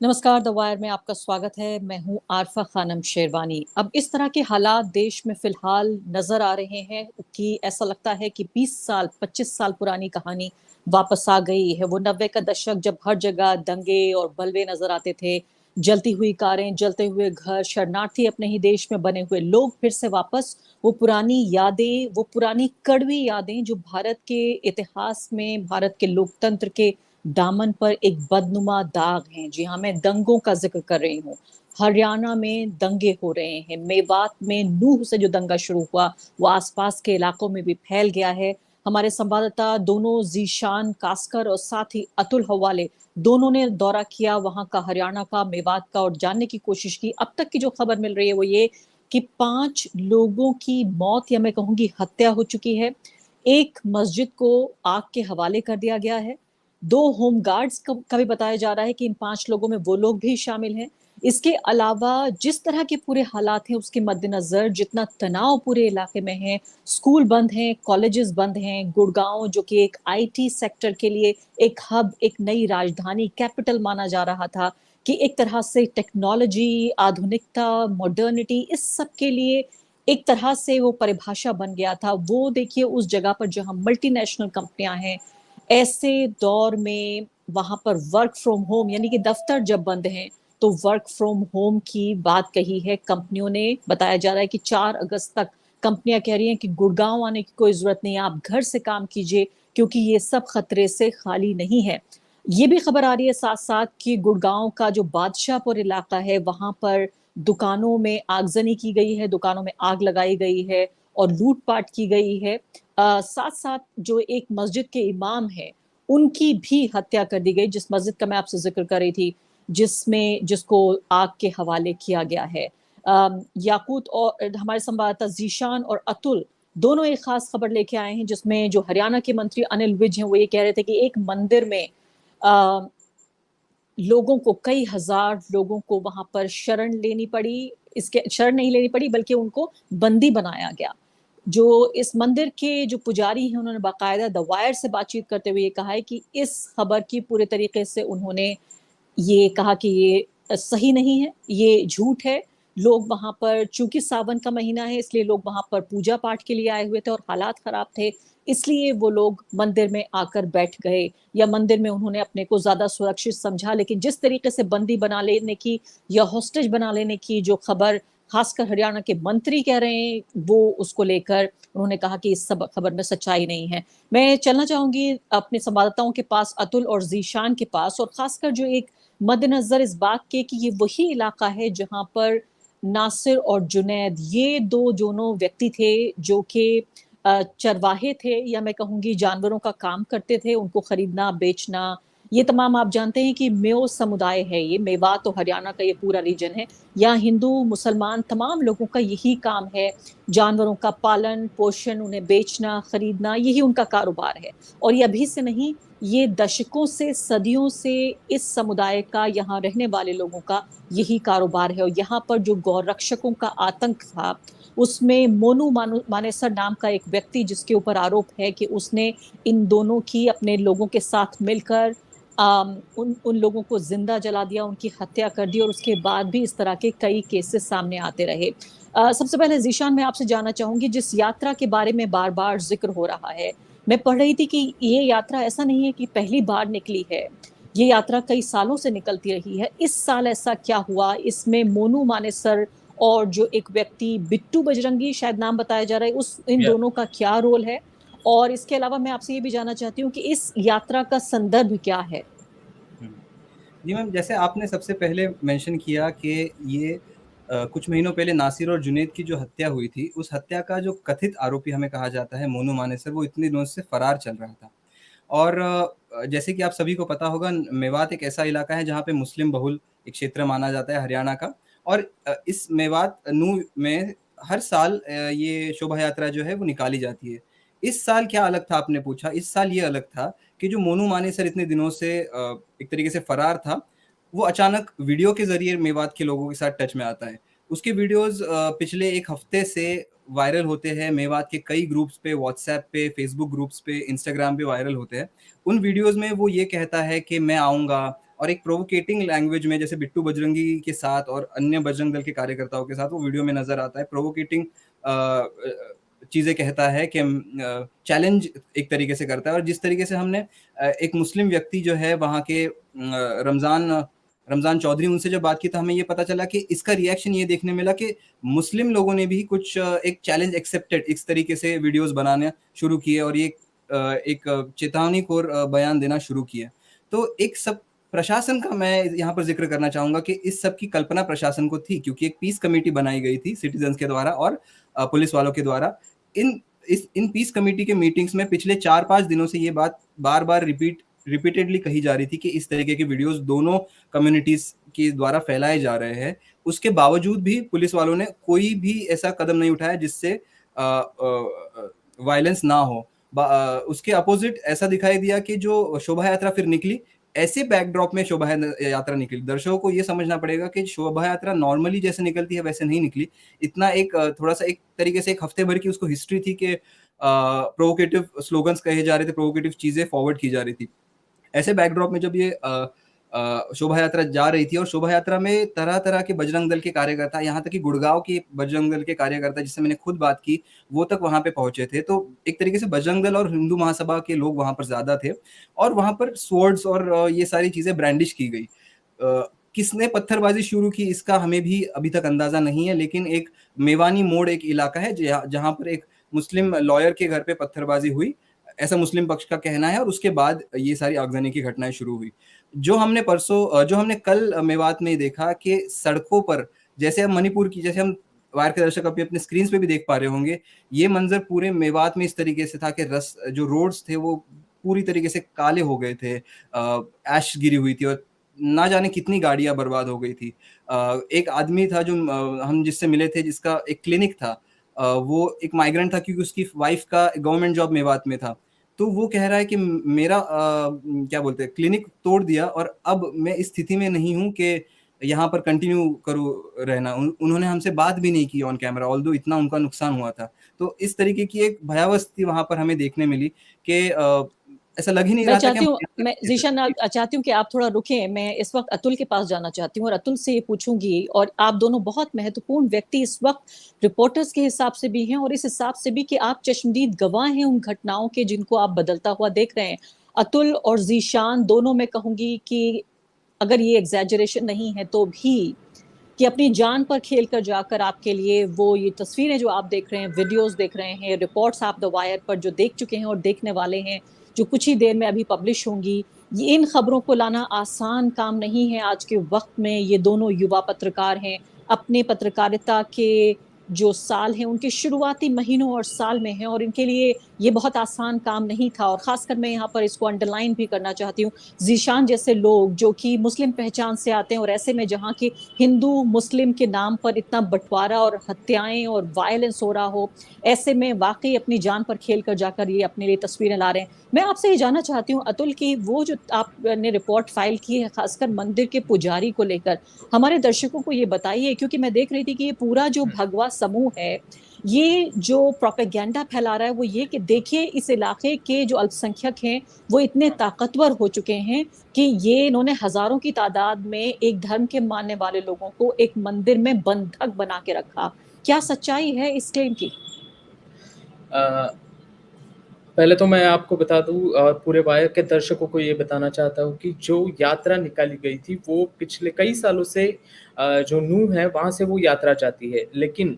नमस्कार, the wire में आपका स्वागत है। मैं हूं आरफा खानम शेरवानी। अब इस तरह के हालात देश में फिलहाल नजर आ रहे हैं कि ऐसा लगता है कि 20 साल 25 साल पुरानी कहानी वापस आ गई है। वो 90 का दशक जब हर जगह दंगे और बलवे नजर आते थे, जलती हुई कारें, जलते हुए घर, शरणार्थी अपने ही देश में बने हुए लोग फिर से वापस वो पुरानी यादें, वो पुरानी कड़वी यादें जो भारत के इतिहास में, भारत के लोकतंत्र के दामन पर एक बदनुमा दाग हैं। जी हाँ, मैं दंगों का जिक्र कर रही हूँ। हरियाणा में दंगे हो रहे हैं। मेवात में नूह से जो दंगा शुरू हुआ वो आसपास के इलाकों में भी फैल गया है। हमारे संवाददाता दोनों जीशान कास्कर और साथ ही अतुल हवाले दोनों ने दौरा किया वहां का, हरियाणा का, मेवात का, और जानने की कोशिश की। अब तक की जो खबर मिल रही है वो ये कि 5 लोगों की मौत या मैं कहूंगी हत्या हो चुकी है। एक मस्जिद को आग के हवाले कर दिया गया है। 2 होम गार्ड्स का भी बताया जा रहा है कि इन 5 लोगों में वो लोग भी शामिल हैं। इसके अलावा जिस तरह के पूरे हालात हैं उसके मद्देनजर जितना तनाव पूरे इलाके में है, स्कूल बंद हैं, कॉलेजेस बंद हैं। गुड़गांव जो कि एक आईटी सेक्टर के लिए एक हब, एक नई राजधानी, कैपिटल माना जा रहा था, कि एक तरह से टेक्नोलॉजी, आधुनिकता, मॉडर्निटी, इस सब के लिए एक तरह से वो परिभाषा बन गया था। वो देखिए उस जगह पर जहां मल्टीनेशनल कंपनियां हैं, ऐसे दौर में वहां पर वर्क फ्रॉम होम, यानी कि दफ्तर जब बंद हैं तो वर्क फ्रॉम होम की बात कही है कंपनियों ने। बताया जा रहा है कि 4 अगस्त तक कंपनियां कह रही हैं कि गुड़गांव आने की कोई जरूरत नहीं है, आप घर से काम कीजिए, क्योंकि ये सब खतरे से खाली नहीं है। ये भी खबर आ रही है साथ साथ कि गुड़गांव का जो बादशाहपुर इलाका है वहां पर दुकानों में आगजनी की गई है, दुकानों में आग लगाई गई है और लूटपाट की गई है। साथ साथ जो एक मस्जिद के इमाम है उनकी भी हत्या कर दी गई, जिस मस्जिद का मैं आपसे जिक्र कर रही थी, जिसको आग के हवाले किया गया है। याकूत और हमारे संवाददाता जीशान और अतुल दोनों एक खास खबर लेके आए हैं, जिसमें जो हरियाणा के मंत्री अनिल विज हैं वो ये कह रहे थे कि एक मंदिर में आ, लोगों को, कई हजार लोगों को वहां पर शरण लेनी पड़ी। इसके शरण नहीं लेनी पड़ी बल्कि उनको बंदी बनाया गया। जो इस मंदिर के जो पुजारी हैं उन्होंने बाकायदा द वायर से बातचीत करते हुए ये कहा है कि इस खबर की पूरे तरीके से उन्होंने ये कहा कि ये सही नहीं है, ये झूठ है। लोग वहां पर, चूंकि सावन का महीना है इसलिए लोग वहां पर पूजा पाठ के लिए आए हुए थे और हालात खराब थे, इसलिए वो लोग मंदिर में आकर बैठ गए, या मंदिर में उन्होंने अपने को ज्यादा सुरक्षित समझा। लेकिन जिस तरीके से बंदी बना लेने की या हॉस्टेज बना लेने की जो खबर खासकर हरियाणा के मंत्री कह रहे हैं, वो उसको लेकर उन्होंने कहा कि इस सब खबर में सच्चाई नहीं है। मैं चलना चाहूंगी अपने संवाददाताओं के पास, अतुल और जीशान के पास, और खासकर जो एक मद्देनजर इस बात के कि ये वही इलाका है जहां पर नासिर और जुनैद, ये दो दोनों व्यक्ति थे जो कि चरवाहे थे, या मैं कहूंगी जानवरों का काम करते थे, उनको खरीदना बेचना, ये तमाम आप जानते हैं कि मेओ समुदाय है, ये मेवात और हरियाणा का ये पूरा रीजन है। यहाँ हिंदू मुसलमान तमाम लोगों का यही काम है, जानवरों का पालन पोषण, उन्हें बेचना खरीदना, यही उनका कारोबार है। और ये अभी से नहीं, ये दशकों से, सदियों से इस समुदाय का, यहाँ रहने वाले लोगों का यही कारोबार है। और यहाँ पर जो गौरक्षकों का आतंक था, उसमें मोनू मानेसर नाम का एक व्यक्ति, जिसके ऊपर आरोप है कि उसने इन दोनों की, अपने लोगों के साथ मिलकर उन उन लोगों को जिंदा जला दिया, उनकी हत्या कर दी, और उसके बाद भी इस तरह के कई केसेस सामने आते रहे। सबसे पहले जीशान, मैं आपसे जानना चाहूंगी, जिस यात्रा के बारे में बार बार जिक्र हो रहा है, मैं पढ़ रही थी कि ये यात्रा ऐसा नहीं है कि पहली बार निकली है, ये यात्रा कई सालों से निकलती रही है। इस साल ऐसा क्या हुआ? इसमें मोनू मानेसर और जो एक व्यक्ति बिट्टू बजरंगी शायद नाम बताया जा रहा है, उस इन या दोनों का क्या रोल है? और इसके अलावा मैं आपसे ये भी जानना चाहती हूँ कि इस यात्रा का संदर्भ क्या है? हुँ। जी मैम, जैसे आपने सबसे पहले मेंशन किया कि ये कुछ महीनों पहले नासिर और जुनैद की जो हत्या हुई थी, उस हत्या का जो कथित आरोपी हमें कहा जाता है मोनू मानेसर, वो इतने दिनों से फरार चल रहा था। और जैसे कि आप सभी को पता होगा, मेवात एक ऐसा इलाका है जहाँ पे मुस्लिम बहुल एक क्षेत्र माना जाता है हरियाणा का। और इस मेवात नूह में हर साल ये शोभा यात्रा जो है वो निकाली जाती है। इस साल क्या अलग था आपने पूछा, इस साल ये अलग था कि जो मोनू मानेसर इतने दिनों से एक तरीके से फरार था, वो अचानक वीडियो के ज़रिए मेवात के लोगों के साथ टच में आता है। उसके वीडियोज़ पिछले 1 हफ्ते से वायरल होते हैं, मेवात के कई ग्रुप्स पे, व्हाट्सएप पे, फेसबुक ग्रुप्स पे, इंस्टाग्राम पे वायरल होते हैं। उन वीडियोज़ में वो ये कहता है कि मैं आऊँगा और एक प्रोवोकेटिंग लैंग्वेज में, जैसे बिट्टू बजरंगी के साथ और अन्य बजरंग दल के कार्यकर्ताओं के साथ वो वीडियो में नजर आता है, प्रोवोकेटिंग चीजें कहता है कि चैलेंज एक तरीके से करता है। और जिस तरीके से हमने एक मुस्लिम व्यक्ति जो है वहाँ के रमजान चौधरी, उनसे जब बात की तो हमें ये पता चला कि इसका रिएक्शन ये देखने मिला कि मुस्लिम लोगों ने भी कुछ एक चैलेंज एक्सेप्टेड इस तरीके से वीडियोस बनाने शुरू किए और ये एक चेतावनी को बयान देना शुरू किया। तो एक सब प्रशासन का मैं यहाँ पर जिक्र करना चाहूंगा कि इस सब की कल्पना प्रशासन को थी, क्योंकि एक पीस कमेटी बनाई गई थी सिटीजन्स के द्वारा और पुलिस वालों के द्वारा। इन पीस कमेटी के मीटिंग्स में पिछले 4-5 दिनों से ये बात बार बार रिपीटेडली कही जा रही थी कि इस तरीके के वीडियोस दोनों कम्युनिटीज के द्वारा फैलाए जा रहे हैं। उसके बावजूद भी पुलिस वालों ने कोई भी ऐसा कदम नहीं उठाया जिससे वायलेंस ना हो। उसके अपोजिट ऐसा दिखाई दिया कि जो शोभा यात्रा फिर निकली, ऐसे बैकड्रॉप में शोभा यात्रा निकली। दर्शकों को ये समझना पड़ेगा कि शोभा यात्रा नॉर्मली जैसे निकलती है वैसे नहीं निकली। इतना एक थोड़ा सा एक तरीके से एक हफ्ते भर की उसको हिस्ट्री थी कि प्रोवोकेटिव स्लोगन्स कहे जा रहे थे, प्रोवोकेटिव चीजें फॉरवर्ड की जा रही थी। ऐसे बैकड्रॉप में जब ये शोभा यात्रा जा रही थी और शोभा यात्रा में तरह तरह के बजरंग दल के कार्यकर्ता, यहाँ तक कि गुड़गांव के बजरंग दल के कार्यकर्ता जिससे मैंने खुद बात की, वो तक वहां पे पहुंचे थे। तो एक तरीके से बजरंग दल और हिंदू महासभा के लोग वहां पर ज्यादा थे और वहां पर स्वर्ड्स और ये सारी चीजें ब्रांडिश की गई। किसने पत्थरबाजी शुरू की इसका हमें भी अभी तक अंदाजा नहीं है, लेकिन एक मेवानी मोड़ एक इलाका है जहां पर एक मुस्लिम लॉयर के घर पे पत्थरबाजी हुई, ऐसा मुस्लिम पक्ष का कहना है। और उसके बाद ये सारी आगजनी की घटनाएं शुरू हुई। जो हमने कल मेवात में देखा कि सड़कों पर, जैसे हम मणिपुर की, जैसे हम वायर के दर्शक अभी अपने स्क्रीन पे भी देख पा रहे होंगे, ये मंजर पूरे मेवात में इस तरीके से था कि जो रोड्स थे वो पूरी तरीके से काले हो गए थे, ऐश गिरी हुई थी और ना जाने कितनी गाड़ियां बर्बाद हो गई थी। एक आदमी था जो हम जिससे मिले थे, जिसका एक क्लिनिक था, वो एक माइग्रेंट था क्योंकि उसकी वाइफ का गवर्नमेंट जॉब मेवात में था। तो वो कह रहा है कि मेरा क्या बोलते हैं, क्लिनिक तोड़ दिया और अब मैं इस स्थिति में नहीं हूँ कि यहाँ पर कंटिन्यू करूँ रहना। उन्होंने हमसे बात भी नहीं की ऑन कैमरा, ऑल्दो इतना उनका नुकसान हुआ था। तो इस तरीके की एक भयावह स्थिति वहां पर हमें देखने मिली कि ऐसा लग ही नहीं मैं रहा था कि चाहती हूँ, मैं जीशान चाहती हूँ कि आप थोड़ा रुकें। मैं इस वक्त अतुल के पास जाना चाहती हूँ और अतुल से ये पूछूंगी, और आप दोनों बहुत महत्वपूर्ण व्यक्ति इस वक्त रिपोर्टर्स के हिसाब से भी हैं और इस हिसाब से भी कि आप चश्मदीद गवाह हैं उन घटनाओं के जिनको आप बदलता हुआ देख रहे हैं। अतुल और जीशान दोनों में कहूंगी कि अगर ये एग्जैजरेशन नहीं है तो भी, कि अपनी जान पर खेल कर जाकर आपके लिए वो ये तस्वीरें जो आप देख रहे हैं, वीडियोस देख रहे हैं, रिपोर्ट्स आप द वायर पर जो देख चुके हैं और देखने वाले हैं, जो कुछ ही देर में अभी पब्लिश होंगी, ये इन खबरों को लाना आसान काम नहीं है आज के वक्त में। ये दोनों युवा पत्रकार हैं, अपने पत्रकारिता के जो साल हैं उनके शुरुआती महीनों और साल में हैं, और इनके लिए ये बहुत आसान काम नहीं था। और खासकर मैं यहाँ पर इसको अंडरलाइन भी करना चाहती हूँ, जीशान जैसे लोग जो कि मुस्लिम पहचान से आते हैं और ऐसे में जहाँ की हिंदू मुस्लिम के नाम पर इतना बंटवारा और हत्याएं और वायलेंस हो रहा हो, ऐसे में वाकई अपनी जान पर खेल कर जाकर ये अपने लिए तस्वीरें ला रहे हैं। मैं आपसे ये जानना चाहती हूँ अतुल की वो जो आपने रिपोर्ट फाइल की है खासकर मंदिर के पुजारी को लेकर, हमारे दर्शकों को ये बताइए, क्योंकि मैं देख रही थी कि ये पूरा जो भगवा समूह है ये जो प्रोपेगेंडा फैला रहा है वो ये कि देखिए इस इलाके के जो अल्पसंख्यक हैं वो इतने ताकतवर हो चुके हैं कि ये इन्होंने हजारों की तादाद में एक धर्म के मानने वाले लोगों को एक मंदिर में बंधक बना के रखा। क्या सच्चाई है इस क्लेम की? पहले तो मैं आपको बता दूं और पूरे वायर के दर्शकों को ये बताना चाहता हूँ कि जो यात्रा निकाली गई थी वो पिछले कई सालों से जो नूह है वहां से वो यात्रा जाती है। लेकिन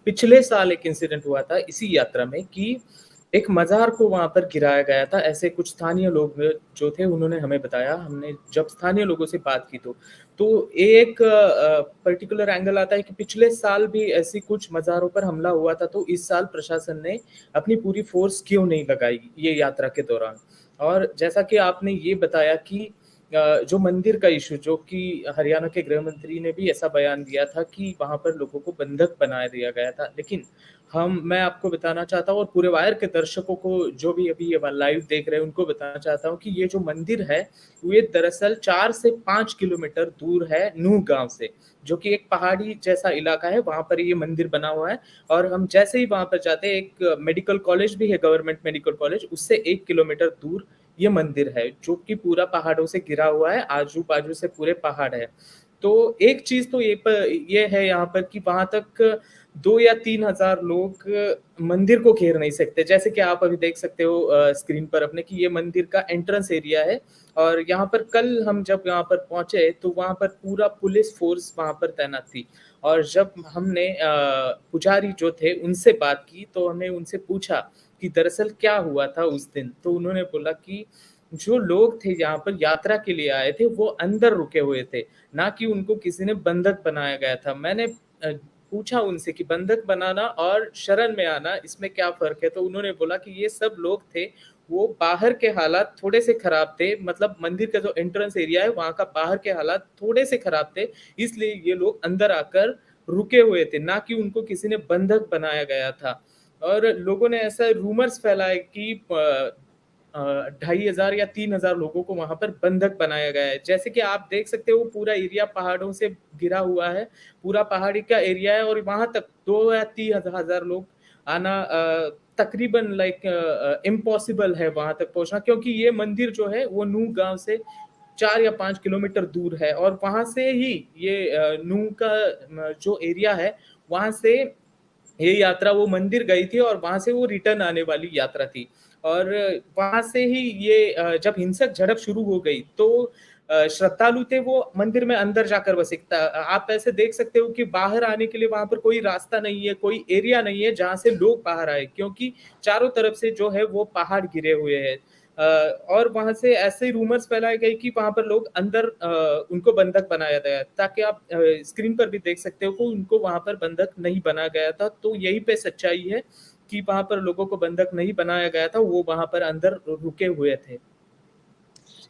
पिछले साल एक इंसिडेंट हुआ था इसी यात्रा में कि एक मजार को वहां पर गिराया गया था। ऐसे कुछ स्थानीय लोग जो थे उन्होंने हमें बताया। हमने जब स्थानीय लोगों से बात की तो एक पर्टिकुलर एंगल आता है कि पिछले साल भी ऐसी कुछ मज़ारों पर हमला हुआ था, तो इस साल प्रशासन ने अपनी पूरी फोर्स क्यों नहीं लगाई ये यात्रा के दौरान। और जैसा कि आपने ये बताया कि जो मंदिर का इशू, जो कि हरियाणा के गृह मंत्री ने भी ऐसा बयान दिया था कि वहां पर लोगों को बंधक बना दिया गया था। लेकिन मैं आपको बताना चाहता हूँ और पूरे वायर के दर्शकों को जो भी अभी ये लाइव देख रहे हैं उनको बताना चाहता हूँ कि ये जो मंदिर है ये दरअसल 4 से 5 किलोमीटर दूर है नूह गांव से, जो कि एक पहाड़ी जैसा इलाका है। वहां पर ये मंदिर बना हुआ है और हम जैसे ही वहां पर जाते हैं, एक मेडिकल कॉलेज भी है, गवर्नमेंट मेडिकल कॉलेज, उससे 1 किलोमीटर दूर ये मंदिर है, जो कि पूरा पहाड़ों से घिरा हुआ है, आजू-बाजू से पूरे पहाड़ है। तो एक चीज़ तो ये है यहाँ पर कि वहाँ तक 2 या 3 हज़ार लोग मंदिर को घेर नहीं सकते। जैसे कि आप अभी देख सकते हो स्क्रीन पर अपने कि ये मंदिर का एंट्रेंस एरिया है और यहाँ पर कल हम जब यहाँ पर पहुँचे तो वहाँ पर पूरा पुलिस फ़ोर्स वहाँ पर तैनात थी। और जब हमने पुजारी जो थे उनसे बात की तो हमने उनसे पूछा कि दरअसल क्या हुआ था उस दिन? तो उन्होंने बोला कि जो लोग थे यहाँ पर यात्रा के लिए आए थे वो अंदर रुके हुए थे, ना कि उनको किसी ने बंधक बनाया गया था। मैंने पूछा उनसे कि बंधक बनाना और शरण में आना इसमें क्या फ़र्क है? तो उन्होंने बोला कि ये सब लोग थे, वो बाहर के हालात थोड़े से खराब थे, मतलब मंदिर का जो एंट्रेंस एरिया है वहाँ का बाहर के हालात थोड़े से खराब थे, इसलिए ये लोग अंदर आकर रुके हुए थे, ना कि उनको किसी ने बंधक बनाया गया था। और लोगों ने ऐसा रूमर्स फैलाए कि 2500 या 3000 लोगों को वहाँ पर बंधक बनाया गया है। जैसे कि आप देख सकते हो पूरा एरिया पहाड़ों से घिरा हुआ है, पूरा पहाड़ी का एरिया है और वहाँ तक 2 या 3 हज़ार लोग आना तकरीबन इम्पॉसिबल है वहाँ तक पहुँचना, क्योंकि ये मंदिर जो है वो नूह गाँव से 4 या 5 किलोमीटर दूर है और वहाँ से ही ये नूह का जो एरिया है, वहाँ से ये यात्रा वो मंदिर गई थी और वहाँ से वो रिटर्न आने वाली यात्रा थी। और वहाँ से ही ये जब हिंसक झड़प शुरू हो गई तो श्रद्धालु थे वो मंदिर में अंदर जाकर बसे। आप ऐसे देख सकते हो कि बाहर आने के लिए वहाँ पर कोई रास्ता नहीं है, कोई एरिया नहीं है जहाँ से लोग बाहर आए, क्योंकि चारों तरफ से जो है वो पहाड़ घिरे हुए हैं। और वहाँ से ऐसे रूमर्स फैलाए गए कि वहाँ पर लोग अंदर उनको बंधक बनाया गया, ताकि आप स्क्रीन पर भी देख सकते हो कि उनको वहाँ पर बंधक नहीं बनाया गया था। तो यही पे सच्चाई है कि वहाँ पर लोगों को बंधक नहीं बनाया गया था, वो वहाँ पर अंदर रुके हुए थे।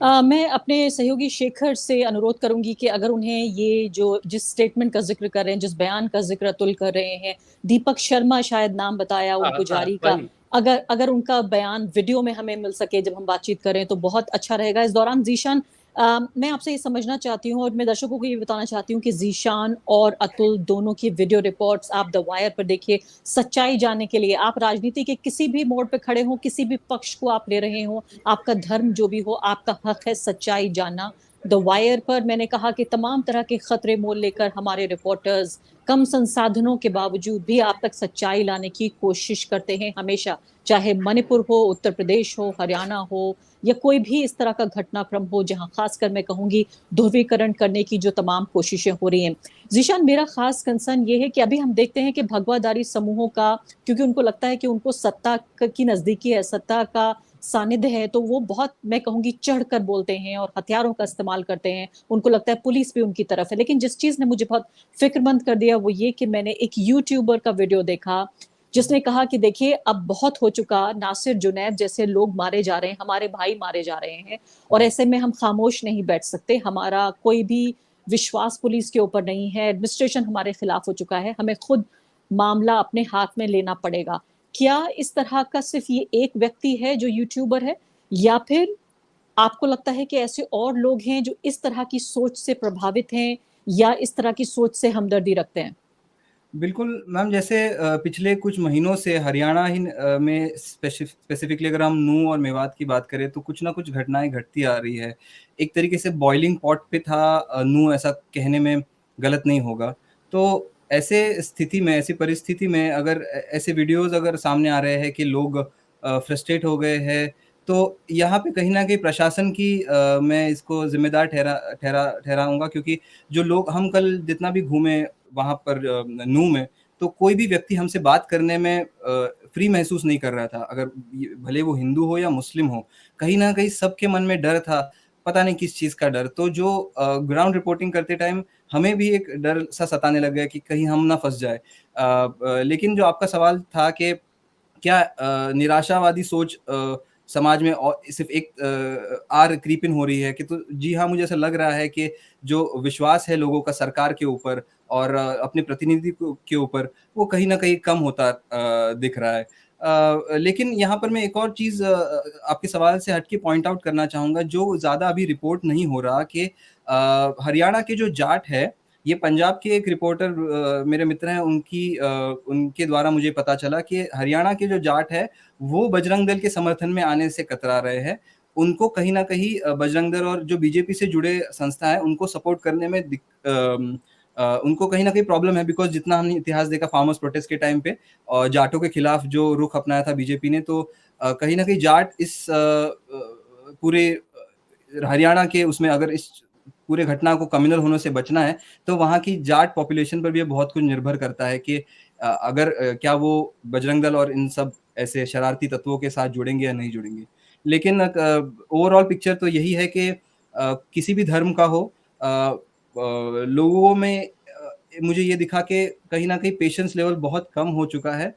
मैं अपने सहयोगी शेखर से अनुरोध करूंगी कि अगर उन्हें ये जो जिस स्टेटमेंट का जिक्र कर रहे हैं, जिस बयान का जिक्र अतुल कर रहे हैं, दीपक शर्मा शायद नाम बताया उन हाँ, हाँ, पुजारी का, वही। अगर अगर उनका बयान वीडियो में हमें मिल सके जब हम बातचीत करें तो बहुत अच्छा रहेगा। इस दौरान जीशान, मैं आपसे ये समझना चाहती हूँ और मैं दर्शकों को ये बताना चाहती हूँ कि जीशान और अतुल दोनों की वीडियो रिपोर्ट्स आप द वायर पर देखिए। सच्चाई जानने के लिए आप राजनीति के किसी भी मोड़ पे खड़े हो, किसी भी पक्ष को आप ले रहे हो, आपका धर्म जो भी हो, आपका हक है सच्चाई जानना। द वायर पर मैंने कहा कि तमाम तरह के खतरे मोल लेकर हमारे रिपोर्टर्स कम संसाधनों के बावजूद भी आप तक सच्चाई लाने की कोशिश करते हैं हमेशा, चाहे मणिपुर हो, उत्तर प्रदेश हो, हरियाणा हो या कोई भी इस तरह का घटनाक्रम हो जहां खासकर मैं कहूंगी ध्रुवीकरण करने की जो तमाम कोशिशें हो रही हैं। जीशान, मेरा खास कंसर्न ये है कि अभी हम देखते हैं कि भगवादारी समूहों का, क्योंकि उनको लगता है कि उनको सत्ता की नजदीकी है, सत्ता का सानिध्य है, तो वो बहुत मैं कहूंगी चढ़कर बोलते हैं और हथियारों का इस्तेमाल करते हैं। उनको लगता है पुलिस भी उनकी तरफ है। लेकिन जिस चीज ने मुझे बहुत फिक्रमंद कर दिया वो ये कि मैंने एक यूट्यूबर का वीडियो देखा जिसने कहा कि देखिए अब बहुत हो चुका, नासिर जुनैद जैसे लोग मारे जा रहे हैं, हमारे भाई मारे जा रहे हैं और ऐसे में हम खामोश नहीं बैठ सकते। हमारा कोई भी विश्वास पुलिस के ऊपर नहीं है, एडमिनिस्ट्रेशन हमारे खिलाफ हो चुका है, हमें खुद मामला अपने हाथ में लेना पड़ेगा। क्या इस तरह का सिर्फ ये एक व्यक्ति है जो यूट्यूबर है, या फिर आपको लगता है कि ऐसे और लोग हैं जो इस तरह की सोच से प्रभावित हैं या इस तरह की सोच से हमदर्दी रखते हैं? बिल्कुल मैम, जैसे पिछले कुछ महीनों से हरियाणा ही में स्पेसिफिकली अगर हम नूह और मेवात की बात करें तो कुछ ना कुछ घटनाएं घटती आ रही है। एक तरीके से बॉइलिंग पॉट पे था नूह, ऐसा कहने में गलत नहीं होगा। तो ऐसे स्थिति में, ऐसी परिस्थिति में अगर ऐसे वीडियोस अगर सामने आ रहे हैं कि लोग फ्रस्ट्रेट हो गए हैं, तो यहाँ पे कहीं ना कहीं प्रशासन की मैं इसको जिम्मेदार ठहराऊंगा, क्योंकि जो लोग, हम कल जितना भी घूमे वहाँ पर नूह में, तो कोई भी व्यक्ति हमसे बात करने में फ्री महसूस नहीं कर रहा था। अगर भले वो हिंदू हो या मुस्लिम हो, कहीं ना कहीं सबके मन में डर था, पता नहीं किस चीज़ का डर। तो जो ग्राउंड रिपोर्टिंग करते टाइम हमें भी एक डर सा सताने लग गया कि कहीं हम ना फंस जाए। लेकिन जो आपका सवाल था कि क्या निराशावादी सोच समाज में और सिर्फ एक आर क्रीप इन हो रही है कि, तो जी हाँ, मुझे ऐसा लग रहा है कि जो विश्वास है लोगों का सरकार के ऊपर और अपने प्रतिनिधि के ऊपर, वो कहीं ना कहीं कम होता दिख रहा है। लेकिन यहाँ पर मैं एक और चीज़ आपके सवाल से हटके पॉइंट आउट करना चाहूँगा, जो ज़्यादा अभी रिपोर्ट नहीं हो रहा, कि हरियाणा के जो जाट है, ये पंजाब के एक रिपोर्टर मेरे मित्र हैं, उनके द्वारा मुझे पता चला कि हरियाणा के जो जाट है वो बजरंग दल के समर्थन में आने से कतरा रहे हैं। उनको कहीं न कहीं बजरंग दल और जो बीजेपी से जुड़े संस्था है, उनको सपोर्ट करने में उनको कहीं न कहीं प्रॉब्लम है, बिकॉज़ जितना हमने इतिहास देखा फार्मर्स प्रोटेस्ट के टाइम पे और जाटों के खिलाफ जो रुख अपनाया था बीजेपी ने, तो कहीं न कहीं जाट इस पूरे हरियाणा के उसमें अगर इस पूरे घटना को कम्युनल होने से बचना है, तो वहाँ की जाट पॉपुलेशन पर भी बहुत कुछ निर्भर करता है कि अगर क्या वो बजरंग दल और इन सब ऐसे शरारती तत्वों के साथ जुड़ेंगे या नहीं जुड़ेंगे। लेकिन ओवरऑल पिक्चर तो यही है कि किसी भी धर्म का हो, लोगों में मुझे ये दिखा कि कहीं न कहीं पेशेंस लेवल बहुत कम हो चुका है।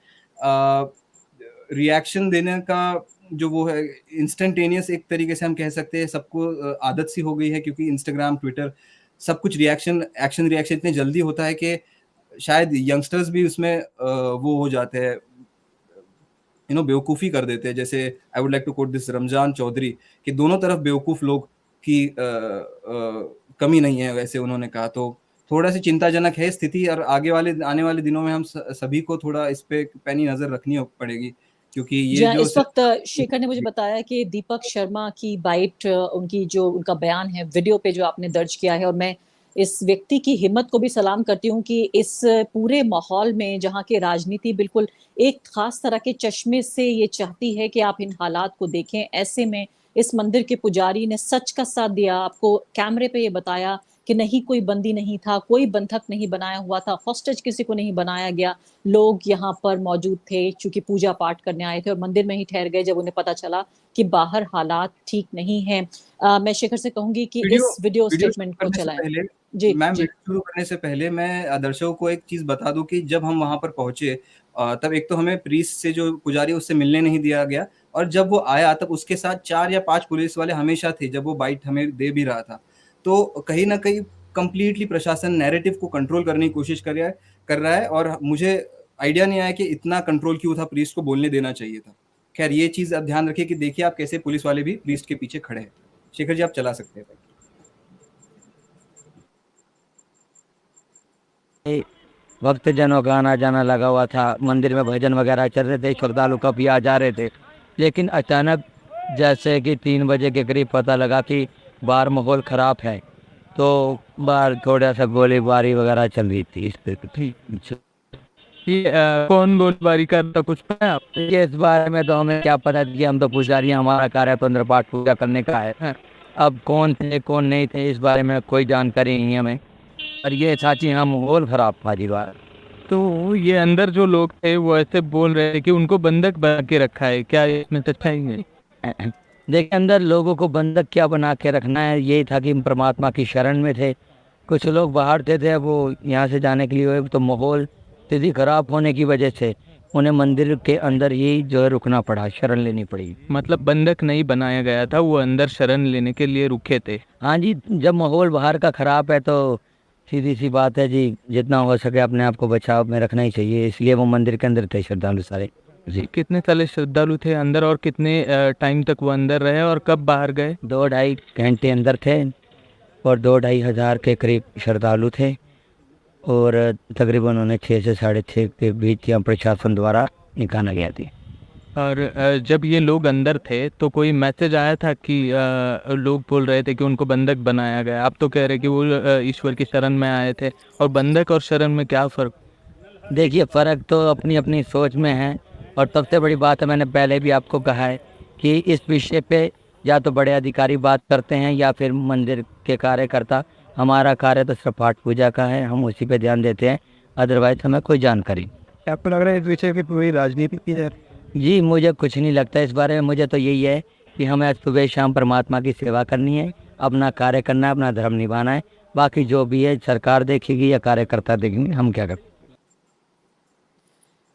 रिएक्शन देने का जो वो है इंस्टेंटेनियस, एक तरीके से हम कह सकते हैं सबको आदत सी हो गई है, क्योंकि इंस्टाग्राम, ट्विटर सब कुछ एक्शन रिएक्शन इतने जल्दी होता है कि शायद यंगस्टर्स भी उसमें वो हो जाते हैं, बेवकूफ़ी कर देते हैं। जैसे I would like to quote this Ramzan Chaudhary कि दोनों तरफ बेवकूफ़ लोग की कमी नहीं है, वैसे उन्होंने कहा। तो थोड़ा-सी चिंताजनक है स्थिति, और आने वाले दिनों में हम सभी को थोड़ा इस पे पैनी नज़र रखनी पड़ेगी, क्योंकि ये जहाँ जो इस वक्त शेखर ने मुझे बताया कि दीपक शर्मा की बाइट, उनकी जो उनका बयान है वीडियो पे जो आपने दर्ज किया है, और मैं इस व्यक्ति की हिम्मत को भी सलाम करती हूँ कि इस पूरे माहौल में जहाँ की राजनीति बिल्कुल एक खास तरह के चश्मे से ये चाहती है कि आप इन हालात को देखें, ऐसे में इस मंदिर के पुजारी ने सच का साथ दिया, आपको कैमरे पे ये बताया कि नहीं कोई बंदी नहीं था, कोई बंधक नहीं बनाया हुआ था, हॉस्टेज किसी को नहीं बनाया गया, लोग यहाँ पर मौजूद थे चूंकि पूजा पाठ करने आए थे और मंदिर में ही ठहर गए जब उन्हें पता चला कि बाहर हालात ठीक नहीं हैं। मैं शेखर से कहूंगी कि इस वीडियो स्टेटमेंट को चलाएं। जी मैम, जी वीडियो शुरू करने से पहले मैं दर्शकों को एक चीज बता दूं कि जब हम वहां पर पहुंचे, तब एक तो हमें प्रीस्ट से जो पुजारी उससे मिलने नहीं दिया गया, और जब वो आया तब उसके साथ 4 या 5 पुलिस वाले हमेशा थे जब वो बाइट हमें दे भी रहा था। तो कहीं ना कहीं कंप्लीटली प्रशासन नैरेटिव को कंट्रोल करने की कोशिश कर रहा है, और मुझे आइडिया नहीं आया कि इतना कंट्रोल क्यों था, प्रीस्ट को बोलने देना चाहिए था। खैर, ये चीज आप ध्यान रखिए कि देखिए आप कैसे पुलिस वाले भी प्रीस्ट के पीछे खड़े हैं। शेखर जी, आप चला सकते हैं। वक्त जनों का आना जाना लगा हुआ था, मंदिर में भजन वगैरह चल रहे थे, श्रद्धालु कभी आ जा रहे थे। लेकिन अचानक जैसे कि 3 बजे के करीब पता लगा कि बाहर माहौल ख़राब है, तो बाहर थोड़ा सा गोलीबारी वगैरह चल रही थी। इस पे कौन गोलीबारी कर रहा, कुछ पता है आप? ये इस बारे में तो हमें क्या पता कि हम तो पुजारी, हमारा कार्य तो अंदर पाठ पूजा करने का है। अब कौन थे कौन नहीं थे इस बारे में कोई जानकारी नहीं है हमें, और ये साची हाँ माहौल ख़राब था जी बार। तो ये अंदर जो लोग थे वो ऐसे बोल रहे थे कि उनको बंधक बना के रखा है, क्या इसमें सच्चाई है? देखिए, अंदर लोगों को बंधक क्या बना के रखना है, यही था कि हम परमात्मा की शरण में थे। कुछ लोग बाहर थे वो यहाँ से जाने के लिए, तो माहौल स्थिति खराब होने की वजह से उन्हें मंदिर के अंदर ही जो है रुकना पड़ा, शरण लेनी पड़ी। मतलब बंधक नहीं बनाया गया था, वो अंदर शरण लेने के लिए रुके थे। हाँ जी, जब माहौल बाहर का ख़राब है तो सीधी सी बात है जी, जितना हो सके अपने आप को बचाव में रखना ही चाहिए, इसलिए वो मंदिर के अंदर थे श्रद्धालु सारे जी। कितने सारे श्रद्धालु थे अंदर, और कितने टाइम तक वो अंदर रहे और कब बाहर गए? 2-2.5 घंटे अंदर थे, और 2-2.5 हज़ार के करीब श्रद्धालु थे, और तकरीबन उन्हें 6 से 6:30 के बीच यहाँ प्रशासन द्वारा निकाला गया थी। और जब ये लोग अंदर थे तो कोई मैसेज आया था कि लोग बोल रहे थे कि उनको बंधक बनाया गया, आप तो कह रहे कि वो ईश्वर की शरण में आए थे, और बंधक और शरण में क्या फ़र्क? देखिए, फ़र्क तो अपनी अपनी सोच में है, और सबसे बड़ी बात है, मैंने पहले भी आपको कहा है कि इस विषय पे या तो बड़े अधिकारी बात करते हैं या फिर मंदिर के कार्यकर्ता। हमारा कार्य तो सिर्फ पाठ पूजा का है, हम उसी पे ध्यान देते हैं, अदरवाइज हमें कोई जानकारी। आपको लग रहा है इस विषय की पूरी राजनीति की है? जी, मुझे कुछ नहीं लगता इस बारे में। मुझे तो यही है कि हमें आज सुबह शाम परमात्मा की सेवा करनी है, अपना कार्य करना है, अपना धर्म निभाना है। बाकी जो भी है सरकार देखेगी या कार्यकर्ता देखेंगे, हम क्या करें।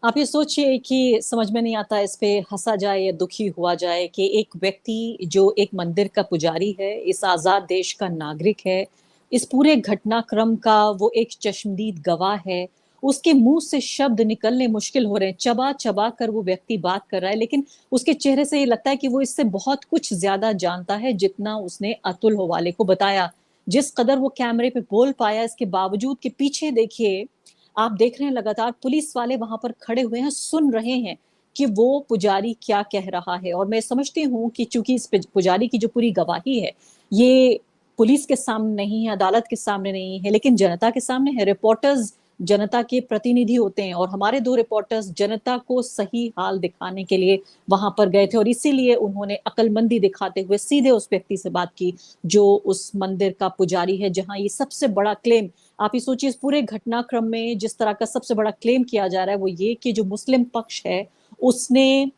आप ये सोचिए कि समझ में नहीं आता इस पे हंसा जाए या दुखी हुआ जाए कि एक व्यक्ति जो एक मंदिर का पुजारी है, इस आज़ाद देश का नागरिक है, इस पूरे घटनाक्रम का वो एक चश्मदीद गवाह है, उसके मुंह से शब्द निकलने मुश्किल हो रहे हैं, चबा चबा कर वो व्यक्ति बात कर रहा है, लेकिन उसके चेहरे से ये लगता है कि वो इससे बहुत कुछ ज्यादा जानता है जितना उसने अतुल होवाले को बताया। जिस कदर वो कैमरे पे बोल पाया, इसके बावजूद के पीछे देखिए, आप देख रहे हैं लगातार पुलिस वाले वहां पर खड़े हुए हैं, सुन रहे हैं कि वो पुजारी क्या कह रहा है। और मैं समझती हूँ कि चूंकि इस पुजारी की जो पूरी गवाही है ये पुलिस के सामने नहीं है, अदालत के सामने नहीं है, लेकिन जनता के सामने है। रिपोर्टर्स जनता के प्रतिनिधि होते हैं और हमारे दो रिपोर्टर्स जनता को सही हाल दिखाने के लिए वहां पर गए थे और इसीलिए उन्होंने अक्लमंदी दिखाते हुए सीधे उस व्यक्ति से बात की जो उस मंदिर का पुजारी है, जहां ये सबसे बड़ा क्लेम, आप ये सोचिए इस पूरे घटनाक्रम में जिस तरह का सबसे बड़ा क्लेम किया जा रहा है वो ये कि जो मुस्लिम पक्ष है उसने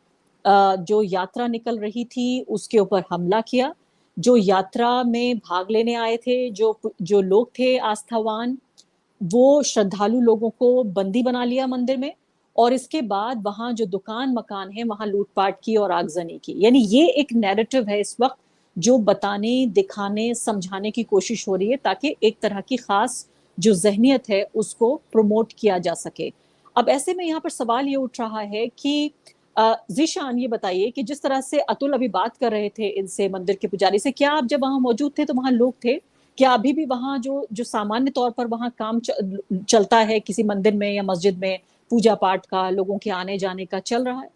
जो यात्रा निकल रही थी उसके ऊपर हमला किया। जो यात्रा में भाग लेने आए थे, जो जो लोग थे आस्थावान, वो श्रद्धालु लोगों को बंदी बना लिया मंदिर में और इसके बाद वहां जो दुकान मकान है वहां लूटपाट की और आगजनी की। यानी ये एक नैरेटिव है इस वक्त जो बताने, दिखाने, समझाने की कोशिश हो रही है ताकि एक तरह की खास जो जहनियत है उसको प्रमोट किया जा सके। अब ऐसे में यहाँ पर सवाल ये उठ रहा है कि ज़ीशान ये बताइए कि जिस तरह से अतुल अभी बात कर रहे थे इनसे, मंदिर के पुजारी से, क्या आप जब वहां मौजूद थे तो वहां लोग थे? क्या अभी भी वहां जो जो सामान्य तौर पर वहां काम चलता है किसी मंदिर में या मस्जिद में, पूजा पाठ का, लोगों के आने जाने का चल रहा है?